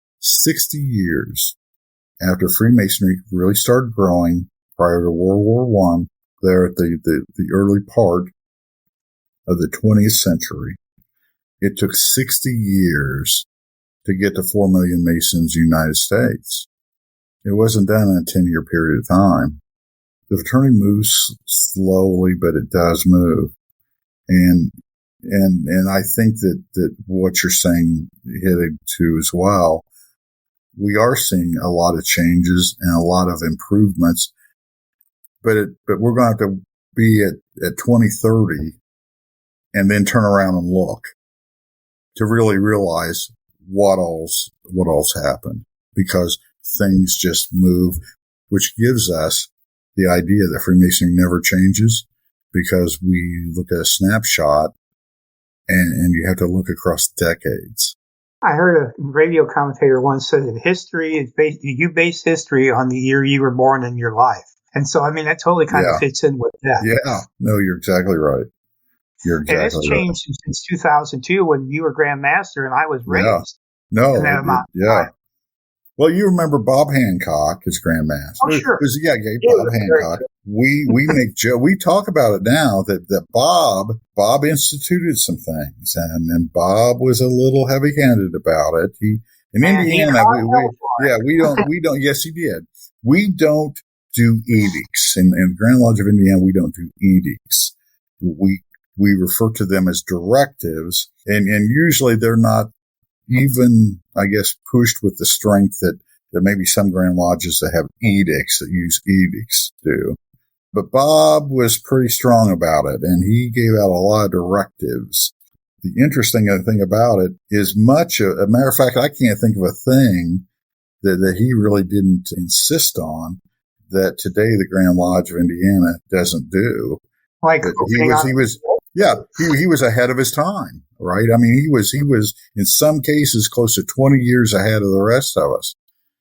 after Freemasonry really started growing prior to World War I, there at the early part of the 20th century. It took 60 years to get to 4 million Masons in the United States. It wasn't done in a 10-year period of time. The fraternity moves slowly, but it does move. And I think that what you're saying headed to as well, we are seeing a lot of changes and a lot of improvements, but we're going to have to be at 2030 and then turn around and look to really realize what all's happened, because things just move, which gives us the idea that Freemasonry never changes, because we look at a snapshot and you have to look across decades. I heard a radio commentator once said that history is you base history on the year you were born in your life. And so, I mean, that totally kind of fits in with that. Yeah. No, you're exactly right. And it's changed since 2002 when you were Grand Master and I was raised. No, in that amount of time. Well, you remember Bob Hancock as Grand Master. Oh, sure. Bob Hancock. We talk about it now that Bob instituted some things, and Bob was a little heavy-handed about it. In Indiana, we don't. Yes, he did. We don't do edicts in the Grand Lodge of Indiana. We don't do edicts. We refer to them as directives, and usually they're not even, I guess, pushed with the strength that maybe some Grand Lodges that have edicts, that use edicts, do. But Bob was pretty strong about it, and he gave out a lot of directives. The interesting thing about it is a matter of fact, I can't think of a thing that he really didn't insist on that today the Grand Lodge of Indiana doesn't do. Like he was ahead of his time, right? I mean, he was in some cases close to 20 years ahead of the rest of us.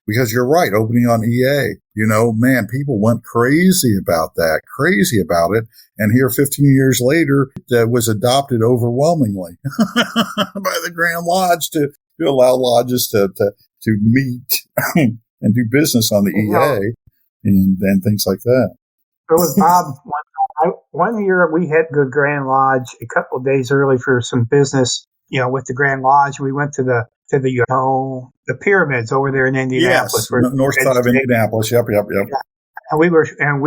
Because you're right, opening on EA, man, people went crazy about it. And here 15 years later, that was adopted overwhelmingly by the Grand Lodge to allow lodges to meet and do business on the EA and things like that. It was Bob. One year we hit the Grand Lodge a couple of days early for some business, with the Grand Lodge. We went to the pyramids over there in Indianapolis. Yes, north side of Indianapolis. Yep. Yeah. And we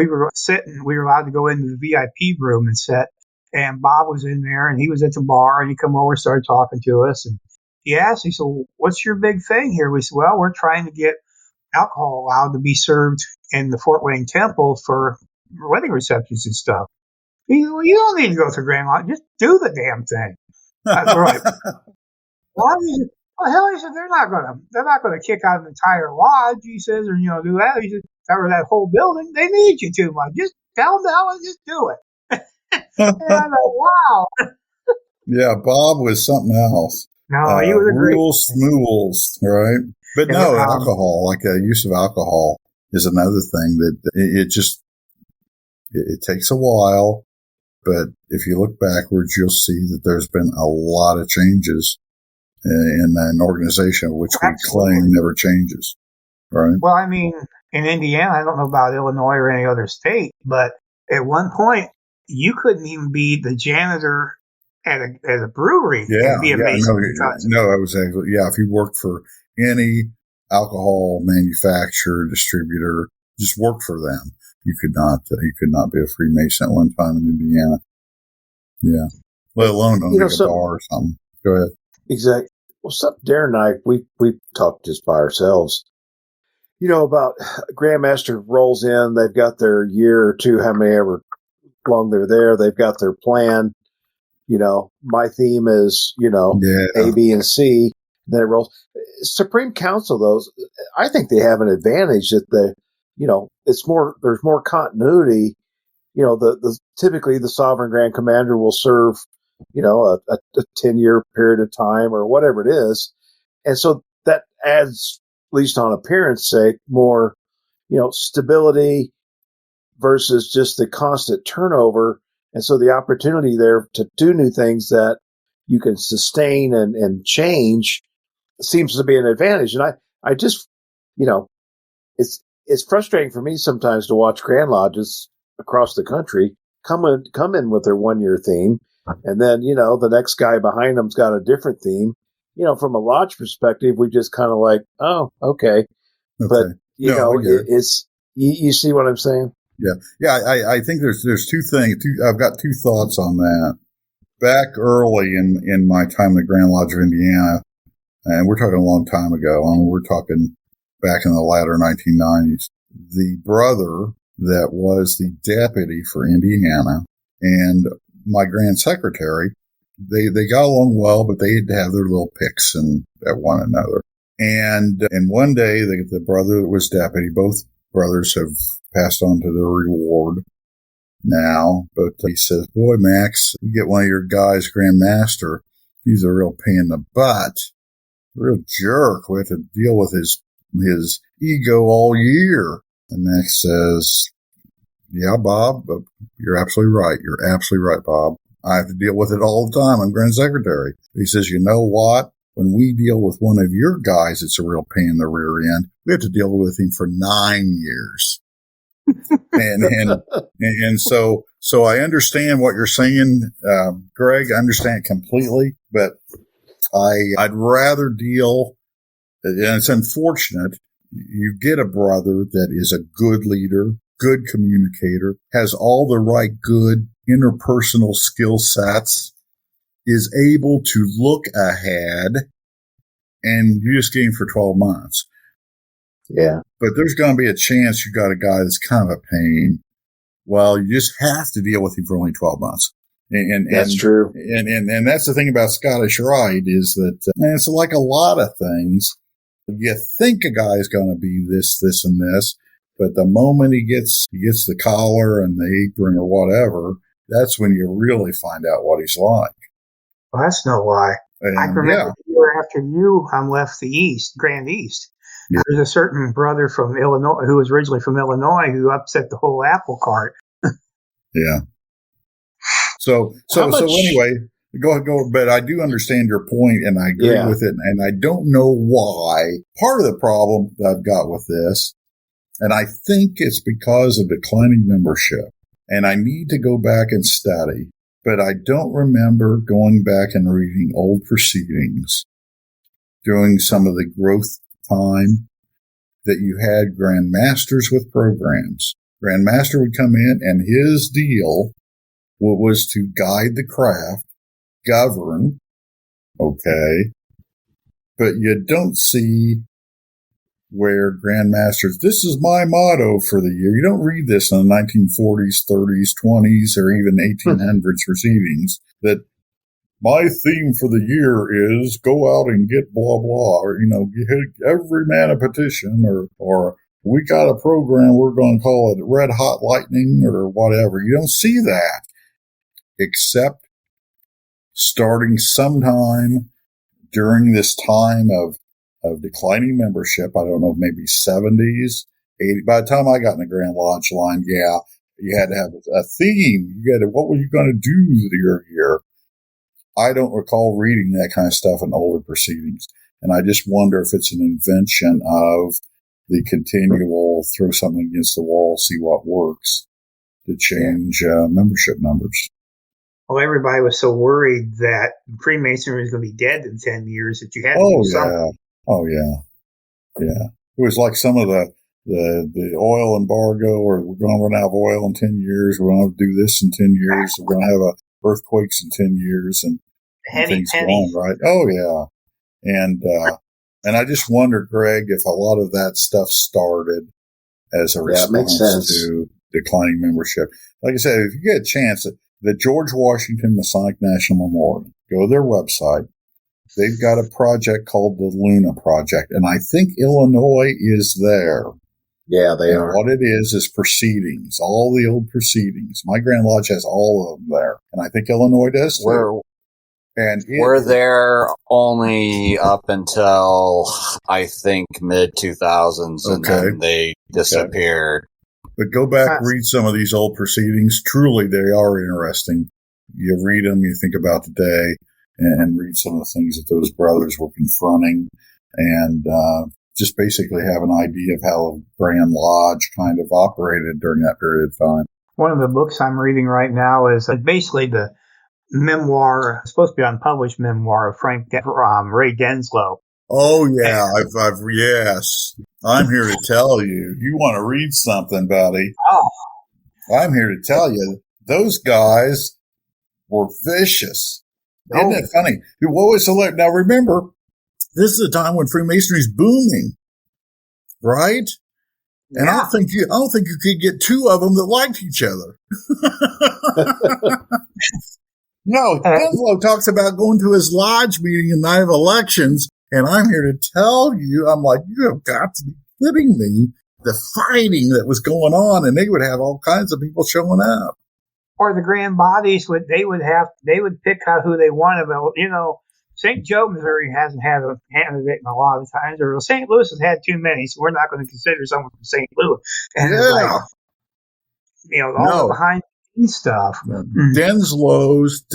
were sitting. We were allowed to go into the VIP room and sit. And Bob was in there, and he was at the bar, and he come over, started talking to us, and he asked. He said, "What's your big thing here?" We said, "Well, we're trying to get alcohol allowed to be served in the Fort Wayne Temple for wedding receptions and stuff." He said, "Well, you don't need to go through Grand Lodge. Just do the damn thing." Right. Well, he said they're not gonna kick out an entire lodge. He says, or do that. He said, cover that whole building. They need you too much. Just tell them to just do it. And I'm like, wow. Yeah, Bob was something else. No, he was a great rules, right? But no, alcohol, like use of alcohol, is another thing that it takes a while. But if you look backwards, you'll see that there's been a lot of changes in an organization which we claim never changes, right? Well, I mean, in Indiana, I don't know about Illinois or any other state, but at one point, you couldn't even be the janitor at a brewery and be a Mason. No, it was actually, if you worked for any alcohol manufacturer, distributor, just worked for them. You could not be a Freemason at one time in Indiana. Yeah. Let alone own a bar or something. Go ahead. Exactly. Well, Darin and I, we talked just by ourselves. about Grandmaster rolls in, they've got their year or two, how many ever long they're there, they've got their plan. My theme is, A, B, and C. Then it rolls. Supreme Council, those, I think they have an advantage that there's more continuity. Typically the Sovereign Grand Commander will serve, a 10-year period of time or whatever it is. And so that adds, at least on appearance sake, more, stability versus just the constant turnover. And so the opportunity there to do new things that you can sustain and change seems to be an advantage. And I just, it's frustrating for me sometimes to watch Grand Lodges across the country come in with their 1-year theme. And then, the next guy behind them's got a different theme. From a lodge perspective, we just kind of like, oh, okay. But, it's, you see what I'm saying? Yeah. Yeah. I think there's two things. I've got two thoughts on that. Back early in my time in the Grand Lodge of Indiana, and we're talking a long time ago. We're talking back in the latter 1990s. The brother that was the deputy for Indiana and my grand secretary, they got along well, but they had to have their little picks at one another. And one day, the brother that was deputy, both brothers have passed on to their reward now, but he says, boy, Max, you get one of your guys, Grand Master, he's a real pain in the butt, real jerk. We have to deal with his ego all year. And Max says, yeah, Bob, but you're absolutely right. You're absolutely right, Bob. I have to deal with it all the time. I'm Grand Secretary. He says, you know what? When we deal with one of your guys, it's a real pain in the rear end. We have to deal with him for 9 years. and so I understand what you're saying, Greg. I understand completely, but I'd rather deal, and it's unfortunate, you get a brother that is a good leader, good communicator, has all the right good interpersonal skill sets, is able to look ahead, and you just get him for 12 months. Yeah. But there's going to be a chance you got a guy that's kind of a pain. Well, you just have to deal with him for only 12 months. And that's true. And that's the thing about Scottish Rite is that, and it's like a lot of things. You think a guy is going to be this, and this, but the moment he gets the collar and the apron or whatever, that's when you really find out what he's like. Well, that's no lie. And, I remember the year after you left the Grand East. Yeah. There's a certain brother from Illinois who was originally from Illinois who upset the whole apple cart. Yeah. So anyway, go ahead. But I do understand your point, and I agree with it. And I don't know why. Part of the problem that I've got with this, and I think it's because of declining membership, and I need to go back and study, but I don't remember going back and reading old proceedings during some of the growth time that you had Grand Masters with programs. Grand Master would come in, and his deal was to guide the craft, govern, okay, but you don't see where Grand Masters, this is my motto for the year. You don't read this in the 1940s, 30s, 20s, or even 1800s proceedings, that my theme for the year is go out and get blah, blah, or, get every man a petition, or we got a program, we're going to call it Red Hot Lightning or whatever. You don't see that, except starting sometime during this time of declining membership. I don't know, maybe 70s, 80s. By the time I got in the Grand Lodge line, you had to have a theme. What were you going to do your year? I don't recall reading that kind of stuff in older proceedings. And I just wonder if it's an invention of the continual throw something against the wall, see what works, to change membership numbers. Well, everybody was so worried that Freemasonry was going to be dead in 10 years that you had to do something. Oh, yeah. Yeah. It was like some of the oil embargo, or we're going to run out of oil in 10 years. We're going to do this in 10 years. We're going to have earthquakes in 10 years and things going, right? Oh, yeah. And And I just wonder, Greg, if a lot of that stuff started as a response to declining membership. Like I said, if you get a chance, the George Washington Masonic National Memorial, go to their website. They've got a project called the Luna Project, and I think Illinois is there. Yeah, they are. What it is proceedings, all the old proceedings. My Grand Lodge has all of them there, and I think Illinois does too. We're there only up until, I think, mid-2000s, and then they disappeared. But go back, read some of these old proceedings. Truly, they are interesting. You read them, you think about today, and read some of the things that those brothers were confronting, and just basically have an idea of how Grand Lodge kind of operated during that period of time. One of the books I'm reading right now is basically the memoir, supposed to be unpublished memoir of Ray Denslow. Oh yeah, yes. I'm here to tell you. You want to read something, buddy? Oh, I'm here to tell you. Those guys were vicious. Isn't it funny? What was now? Remember, this is a time when Freemasonry's booming, right? And I don't think you could get two of them that liked each other. No, Denslow talks about going to his lodge meeting the night of elections, and I'm here to tell you, I'm like, you have got to be kidding me. The fighting that was going on, and they would have all kinds of people showing up. Or the grand bodies would pick out who they wanted. But St. Joe, Missouri hasn't had a candidate in a lot of times, or St. Louis has had too many, so we're not going to consider someone from St. Louis. And all the behind stuff. Denslow's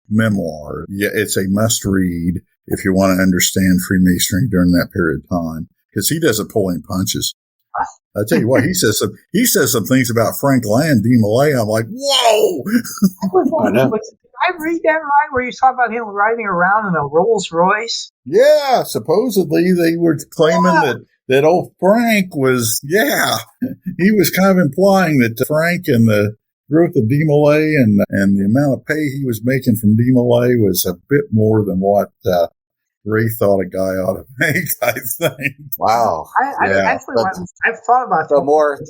memoir. Yeah, it's a must read if you want to understand Freemasonry during that period of time, because he doesn't pull any punches. I tell you what, he says some things about Frank Land, D. Millay. I'm like, whoa! I know. Did I read that right? Where you talk about him riding around in a Rolls Royce? Yeah, supposedly they were claiming that old Frank was, he was kind of implying that Frank and the growth of D. Millay and the amount of pay he was making from D. Millay was a bit more than what Ray thought a guy ought to make, I think. Wow. I've thought about the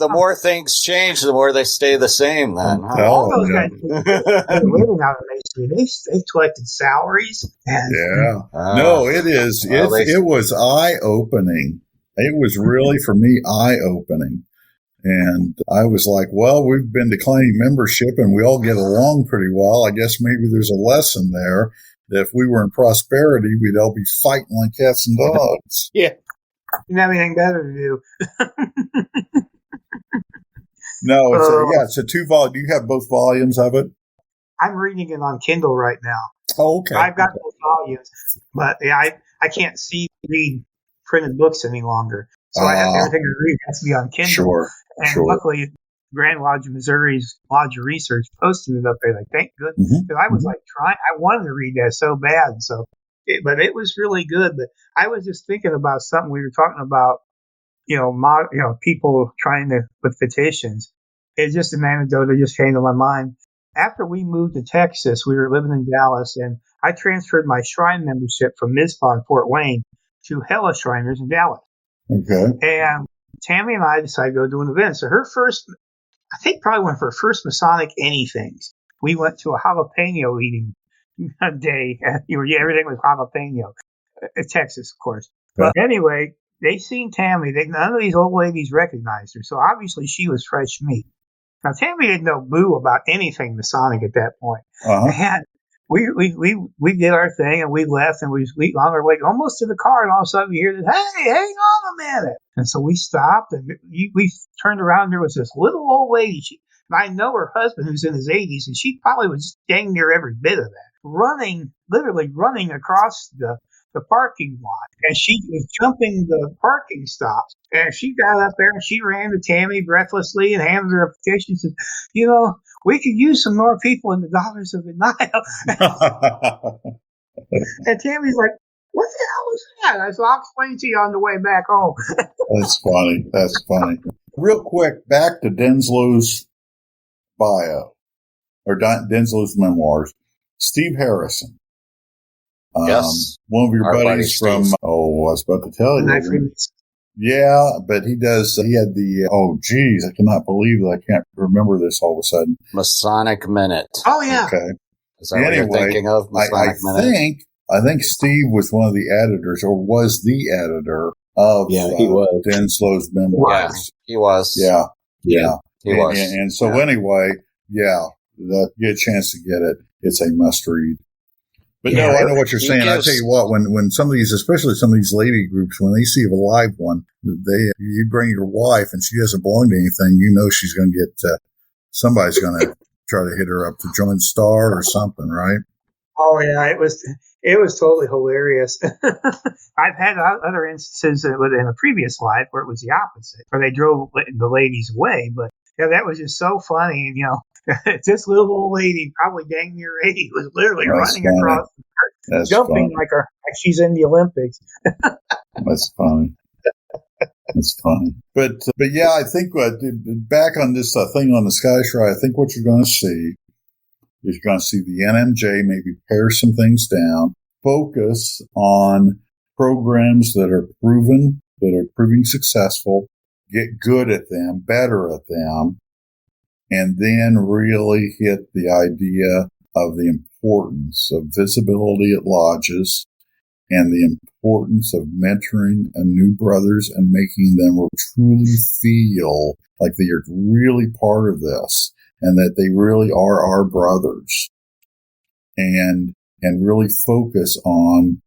more things change, the more they stay the same then. All those guys living out of Masonry, they collected salaries. And, no, it is. It was eye-opening. It was really, for me, eye-opening. And I was like, well, we've been declining membership and we all get along pretty well. I guess maybe there's a lesson there that if we were in prosperity, we'd all be fighting like cats and dogs. Yeah. You have anything better to do. No, it's a 2-volume. Do you have both volumes of it? I'm reading it on Kindle right now. Oh, okay. I've got both volumes, but I can't read printed books any longer. So I have everything to read has to be on Kindle. Sure. Luckily, Grand Lodge of Missouri's Lodge of Research posted it up there. Like, thank goodness. Because I was I wanted to read that so bad. But it was really good. But I was just thinking about something we were talking about, people with petitions. It's just an anecdote that just came to my mind. After we moved to Texas, we were living in Dallas, and I transferred my shrine membership from Mizpah in Fort Wayne to Hella Shriners in Dallas. Okay. And Tammy and I decided to go do an event. So probably one of her first Masonic anythings. We went to a jalapeno eating day. Everything was jalapeno. Texas, of course. But anyway, they seen Tammy. None of these old ladies recognized her. So obviously she was fresh meat. Now, Tammy didn't know boo about anything Masonic at that point. And we did our thing and we left and we on our way almost to the car, and all of a sudden we hear this, hey, hang on a minute. And so we stopped and we turned around. There was this little old lady. And I know her husband, who's in his 80s, and she probably was dang near every bit of that, literally running across the parking lot. And she was jumping the parking stops. And she got up there and she ran to Tammy breathlessly and handed her a petition and said, we could use some more people in the Daughters of Denial. And Tammy's like, what the hell is that? I said, I'll explain to you on the way back home. That's funny. Real quick, back to Denslow's bio, or Denslow's memoirs. Steve Harrison. Yes. One of your Our buddies buddy from, Steve. I was about to tell And I you. Yeah, but he had the, I cannot believe that I can't remember this all of a sudden. Masonic Minute. Oh, yeah. Okay. Is that what you're thinking of? Masonic Minute? I think Steve was one of the editors, or was the editor of he was. Denslow's memoirs. Yeah, he was. Yeah. He was. And so anyway, that get a chance to get it. It's a must read. But no, I know what you're saying. I tell you what, when some of these, especially some of these lady groups, when they see a live one, you bring your wife and she doesn't belong to anything, you know she's going to get, somebody's going to try to hit her up to join Star or something, right? Oh yeah, it was totally hilarious. I've had other instances in a previous life where it was the opposite, where they drove the ladies away. But yeah, that was just so funny. And this little old lady, probably dang near 80, was literally running across, jumping like she's in the Olympics. That's funny. That's funny. But yeah, I think back on this thing on the Scottish Rite, I think what you're going to see is you're going to see the NMJ maybe pare some things down, focus on programs that are proving successful, get good at them, better at them, and then really hit the idea of the importance of visibility at lodges and the importance of mentoring new brothers and making them truly feel like they are really part of this and that they really are our brothers, and really focus on,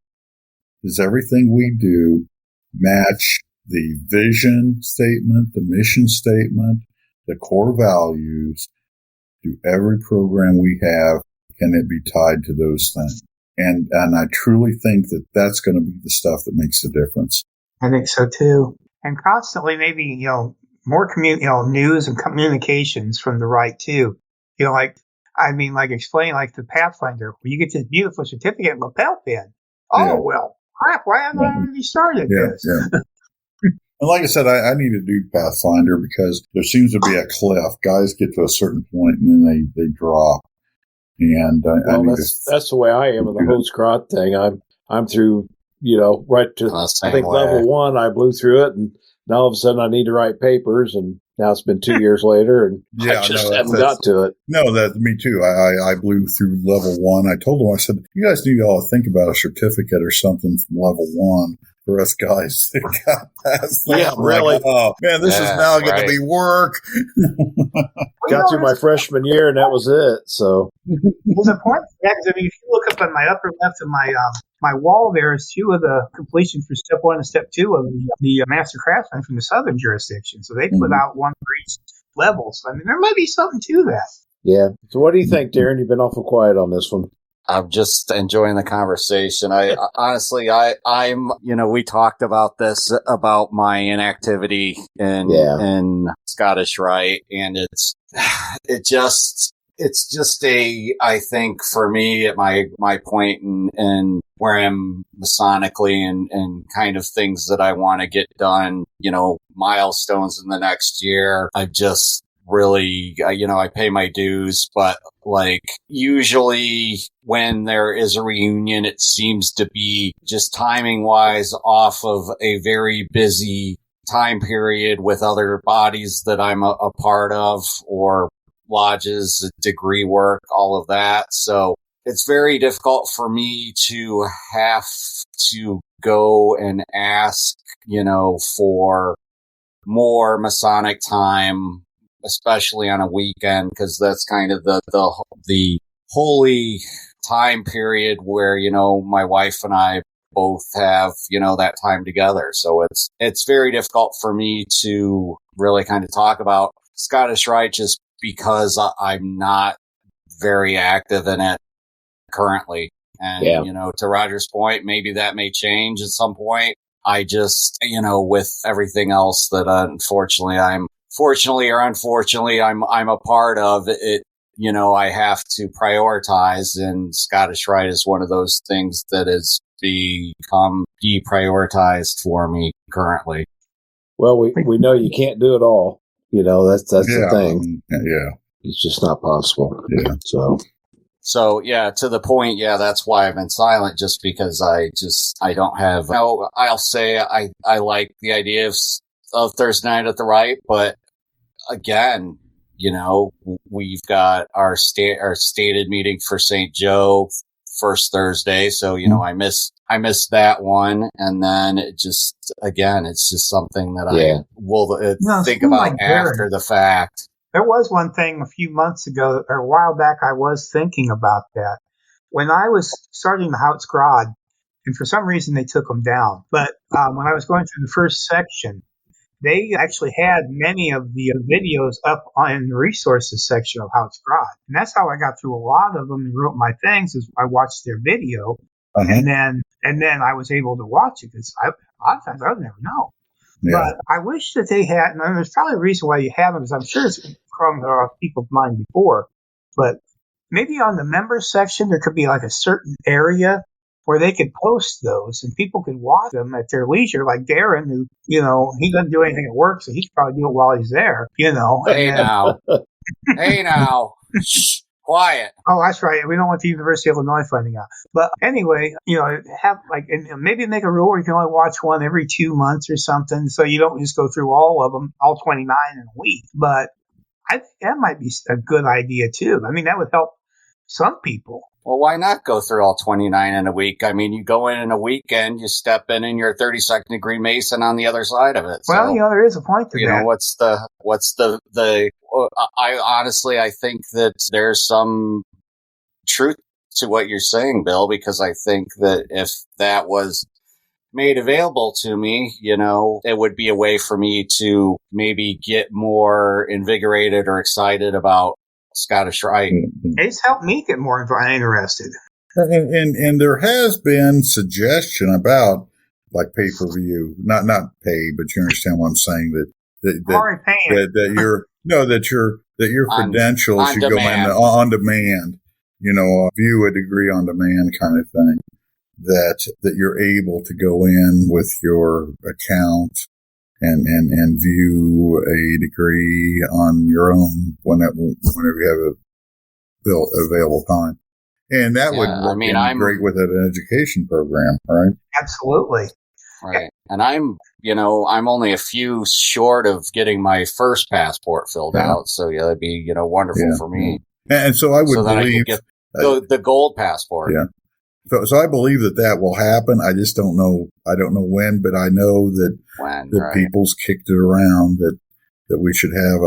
does everything we do match the vision statement, the mission statement, the core values? Do every program we have, can it be tied to those things? And I truly think that that's going to be the stuff that makes the difference. I think so too. And constantly, maybe more news and communications from the Rite too. Like explain like the Pathfinder, where you get this beautiful certificate lapel pin. Oh well, crap! Why haven't I already started this? Yeah. And like I said, I need to do Pathfinder because there seems to be a cliff. Guys get to a certain point and then they drop. And that's the way I am with the Host thing. I'm through, right to I think level 1. I blew through it, and now all of a sudden I need to write papers, and now it's been 2 years later, and I just haven't got to it. No, me too. I blew through level 1. I told them, I said, you guys need to all think about a certificate or something from level 1 for us guys that got past that. Yeah, really. Like, oh man, this is now going to be work. Got through my freshman year, and that was it. So there's a point for that, because if you look up on my upper left of my wall, there is 2 of the completion for step 1 and step 2 of the Master Craftsman from the Southern jurisdiction. So they put out one for each level. So there might be something to that. Yeah. So what do you think, Darin? You've been awful quiet on this one. I'm just enjoying the conversation. Honestly, I'm, we talked about this, about my inactivity in Scottish Rite, and it's just I think for me at my point in where I'm Masonically and kind of things that I want to get done, milestones in the next year. I just really, I pay my dues, but usually when there is a reunion, it seems to be just timing wise off of a very busy time period with other bodies that I'm a part of, or lodges, degree work, all of that. So it's very difficult for me to have to go and ask, for more Masonic time, especially on a weekend, because that's kind of the holy time period where, my wife and I both have, that time together. So it's very difficult for me to really kind of talk about Scottish Rite just because I'm not very active in it currently. And, to Roger's point, maybe that may change at some point. I just, with everything else that unfortunately I'm a part of it, I have to prioritize, and Scottish Rite is one of those things that has become deprioritized for me currently. Well, we know you can't do it all. That's the thing. Yeah. It's just not possible. Yeah. So yeah, to the point, yeah, that's why I've been silent, just because I don't have, I'll say I like the idea of Thursday night at the Rite, but again, we've got our stated meeting for St. Joe first Thursday. So, I missed that one. And then it's just something that I will think about after the fact. There was one thing a few months ago, or a while back, I was thinking about that. When I was starting the VanGorden, and for some reason they took them down, but when I was going through the first section, they actually had many of the videos up in the resources section of VanGorden. And that's how I got through a lot of them and wrote my things, is I watched their video, and then I was able to watch it, because a lot of times I would never know. Yeah. But I wish that they had, and there's probably a reason why you haven't, because I'm sure it's from people's mind before, but maybe on the members section, there could be like a certain area where they could post those and people could watch them at their leisure, like Darin, who, he doesn't do anything at work, so he should probably do it while he's there, Hey now. Hey now. Shh. Quiet. Oh, that's right. We don't want the University of Illinois finding out. But anyway, have and maybe make a rule where you can only watch one every 2 months or something, so you don't just go through all of them, all 29 in a week. But I think that might be a good idea too. I mean, that would help some people. Well, why not go through all 29 in a week? I mean, you go in a weekend, you step in and you're 32nd degree Mason on the other side of it. Well, so, there is a point to that. What's the I honestly, I think that there's some truth to what you're saying, Bill, because I think that if that was made available to me, it would be a way for me to maybe get more invigorated or excited about Scottish Rite. It's helped me get more interested. And there has been suggestion about like pay-per-view, not pay, but you understand what I'm saying, that your credentials should go in on demand, view a degree on demand kind of thing, that you're able to go in with your account and view a degree on your own whenever you have available time. And that would work great with an education program, right? Absolutely. Right. And I'm only a few short of getting my first passport filled out. So that'd be, wonderful for me. And so I would believe I could get the gold passport. Yeah. So I believe that will happen. I just don't know. I don't know when, but I know that people's kicked it around that we should have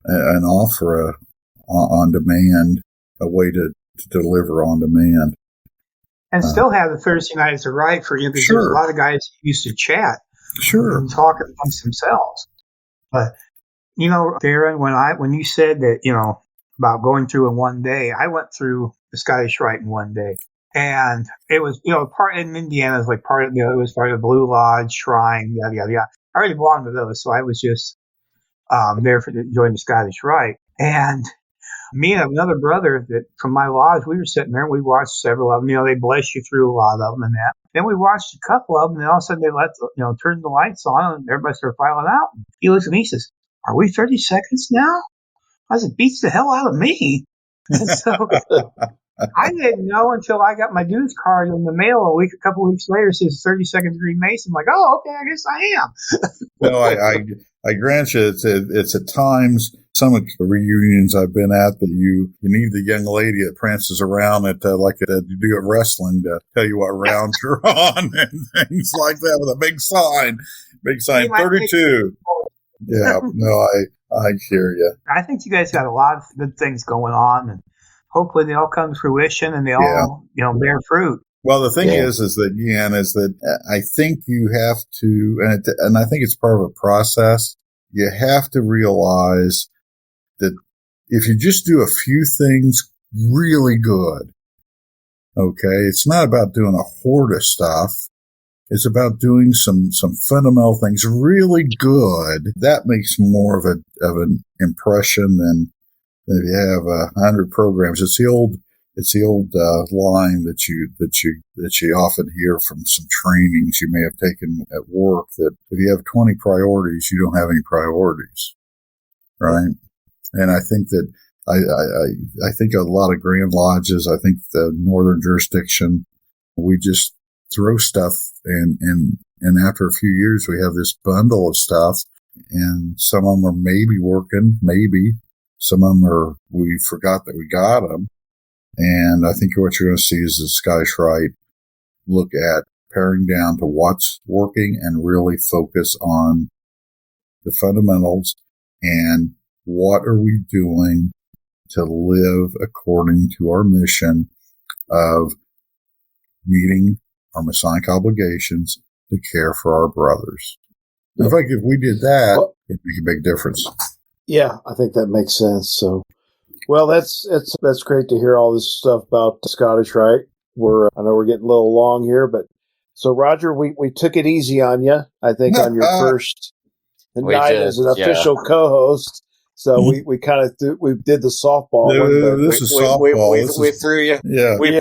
an offer on demand, a way to deliver on demand. And still have the Thursday night as a Rite for you, because there's a lot of guys who used to chat and talk amongst themselves. But, Darin, when you said that, about going through in one day, I went through the Scottish Rite in one day. And it was, part in Indiana is like part of, it was part of the Blue Lodge, Shrine, yada, yada, yada. I already belonged to those, so I was just there to join the Scottish Rite. And me and another brother that from my lodge, we were sitting there and we watched several of them. They bless you through a lot of them and that. Then we watched a couple of them, and all of a sudden they turned the lights on and everybody started filing out. And he looks at me and says, "Are we 30 seconds now?" I said, "Beats the hell out of me." And so I didn't know until I got my dues card in the mail a couple of weeks later. It says 32nd degree Mason. I'm like, oh, okay, I guess I am. No, I grant you, it's at times, some of the reunions I've been at, that you need the young lady that prances around at you do at wrestling to tell you what round you're on and things like that with a big sign 32. Yeah, no, I hear you. I think you guys got a lot of good things going on, and hopefully they all come to fruition and they all, bear fruit. Well, the thing is that I think you have to, and I think it's part of a process. You have to realize that if you just do a few things really good, okay, it's not about doing a horde of stuff. It's about doing some fundamental things really good. That makes more of an impression than if you have 100 programs. It's the old line that you often hear from some trainings you may have taken at work, that if you have 20 priorities, you don't have any priorities, right? And I think that I think a lot of Grand Lodges, I think the Northern jurisdiction, we just throw stuff and after a few years we have this bundle of stuff, and some of them are maybe working, maybe. Some of them are, we forgot that we got them. And I think what you're going to see is the Scottish Rite look at paring down to what's working and really focus on the fundamentals and what are we doing to live according to our mission of meeting our Masonic obligations to care for our brothers. I think if we did that, it'd make a big difference. Yeah, I think that makes sense. So, well, that's great to hear all this stuff about the Scottish Rite. I know we're getting a little long here, but so Roger, we took it easy on you. I think on your first night as an official co-host. So we kind of did the softball. This is softball. We threw you. Yeah. We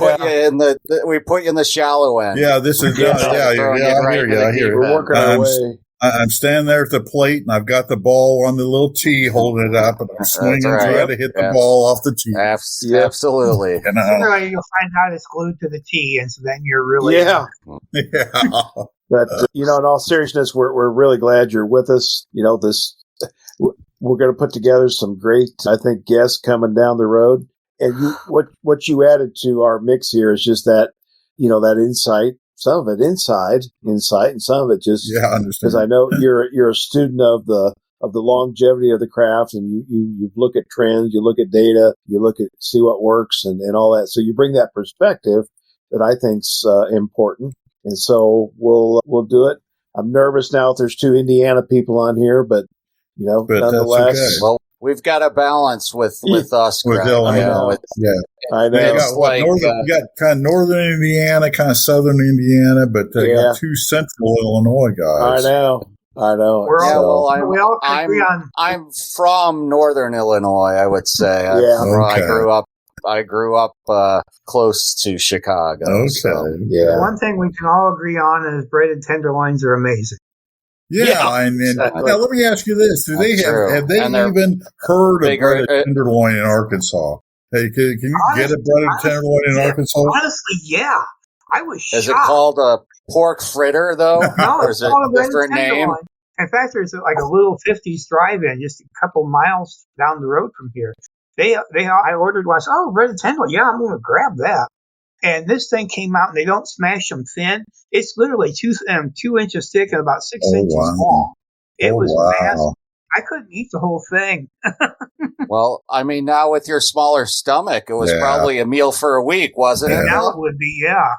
put you in the shallow end. Yeah. This is I hear you. We're working our way. I'm standing there at the plate, and I've got the ball on the little tee, holding it up, and I'm swinging, trying to hit the ball off the tee. Absolutely. Sooner you'll find out it's glued to the tee, and so then you're really But in all seriousness, we're really glad you're with us. We're going to put together some great, I think, guests coming down the road. And what you added to our mix here is just that, that insight. Some of it insight, and some of it just because I know you're a student of the longevity of the craft, and you look at trends, you look at data, you see what works and all that. So you bring that perspective that I think's important, and so we'll do it. I'm nervous now if there's 2 Indiana people on here, but nonetheless, okay. Well, we've got a balance with us. With Illinois. I know. We got kind of northern Indiana, kind of southern Indiana, but got 2 central Illinois guys. I know. I'm from northern Illinois, I would say. I grew up close to Chicago. Okay. So. Yeah. One thing we can all agree on is breaded tenderloins are amazing. Now let me ask you this: have they even heard of breaded tenderloin in Arkansas? Hey, can you get a breaded tenderloin in Arkansas? Honestly, yeah. I was shocked. Is it called a pork fritter though? No, or is it a different name? In fact, there's like a little 50s drive-in just a couple miles down the road from here. I ordered one. I said, breaded tenderloin. Yeah, I'm going to grab that. And this thing came out, and they don't smash them thin. It's literally 2 inches thick and about 6 inches long. It was massive. I couldn't eat the whole thing. Well, I mean, now with your smaller stomach, it was probably a meal for a week, wasn't it? Now it would be, yeah.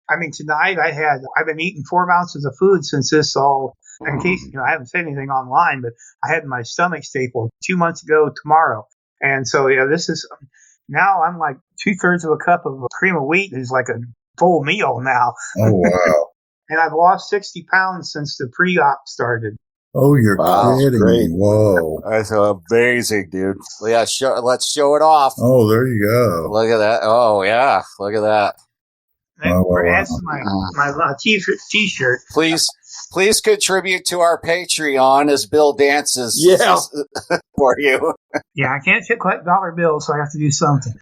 I mean, tonight I've been eating 4 ounces of food since this all. In case I haven't said anything online, but I had my stomach stapled 2 months ago tomorrow, and so this is. Now I'm like 2/3 of a cup of cream of wheat is like a full meal now. Oh, wow. And I've lost 60 pounds since the pre-op started. Oh, you're kidding. Great. Whoa. That's amazing, dude. Yeah, let's show it off. Oh, there you go. Look at that. Oh, yeah. Look at that. That's my t-shirt. Please contribute to our Patreon as Bill dances for you. Yeah, I can't collect dollar bills, so I have to do something.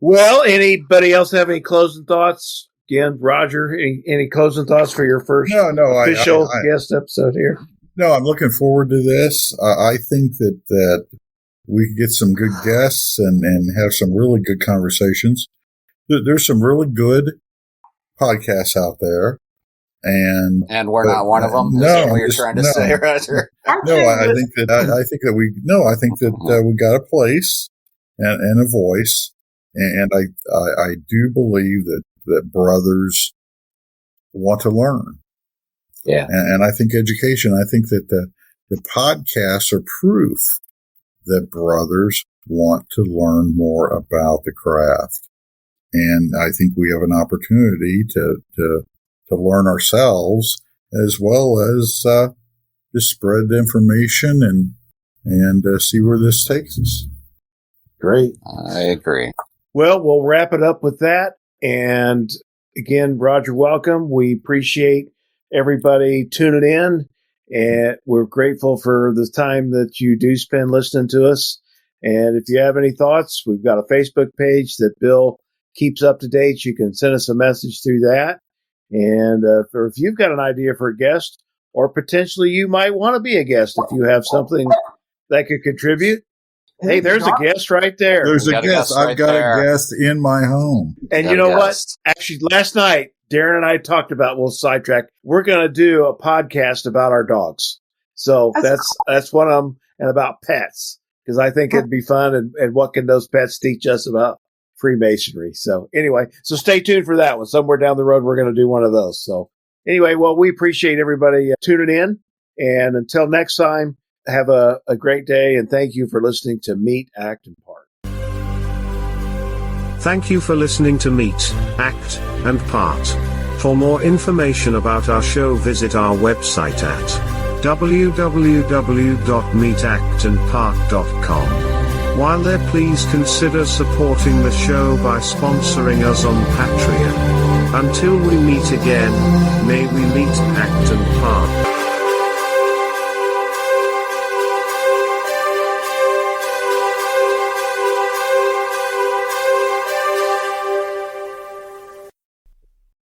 Well, anybody else have any closing thoughts? Again, Roger, any closing thoughts for your first official guest episode here? No, I'm looking forward to this. I think that we could get some good guests and have some really good conversations. There's some really good podcasts out there, and we're not one of them. No, is that what you're trying to say, Roger? No, I think that we got a place and a voice, and I do believe that brothers want to learn. Yeah, and I think education. I think that the podcasts are proof that brothers want to learn more about the craft. And I think we have an opportunity to learn ourselves as well as to spread the information and see where this takes us. Great. I agree. Well, we'll wrap it up with that. And again, Roger, welcome. We appreciate everybody tuning in. And we're grateful for the time that you do spend listening to us. And if you have any thoughts, we've got a Facebook page that Bill keeps up to date. You can send us a message through that. And if you've got an idea for a guest, or potentially you might want to be a guest if you have something that could contribute. Hey, there's a guest right there. There's a guest. I've got a guest in my home. And you know what? Actually, last night, Darin and I talked about, we'll sidetrack, we're going to do a podcast about our dogs. So that's one of them, and about pets, because I think it'd be fun. And what can those pets teach us about Freemasonry? So anyway, so stay tuned for that one. Somewhere down the road, we're going to do one of those. So anyway, well, we appreciate everybody tuning in. And until next time, have a great day. And thank you for listening to Meet, Act, and Part. Thank you for listening to Meet, Act, and Part. For more information about our show, visit our website at www.meetactandpart.com. While there, please consider supporting the show by sponsoring us on Patreon. Until we meet again, may we meet, act, and part.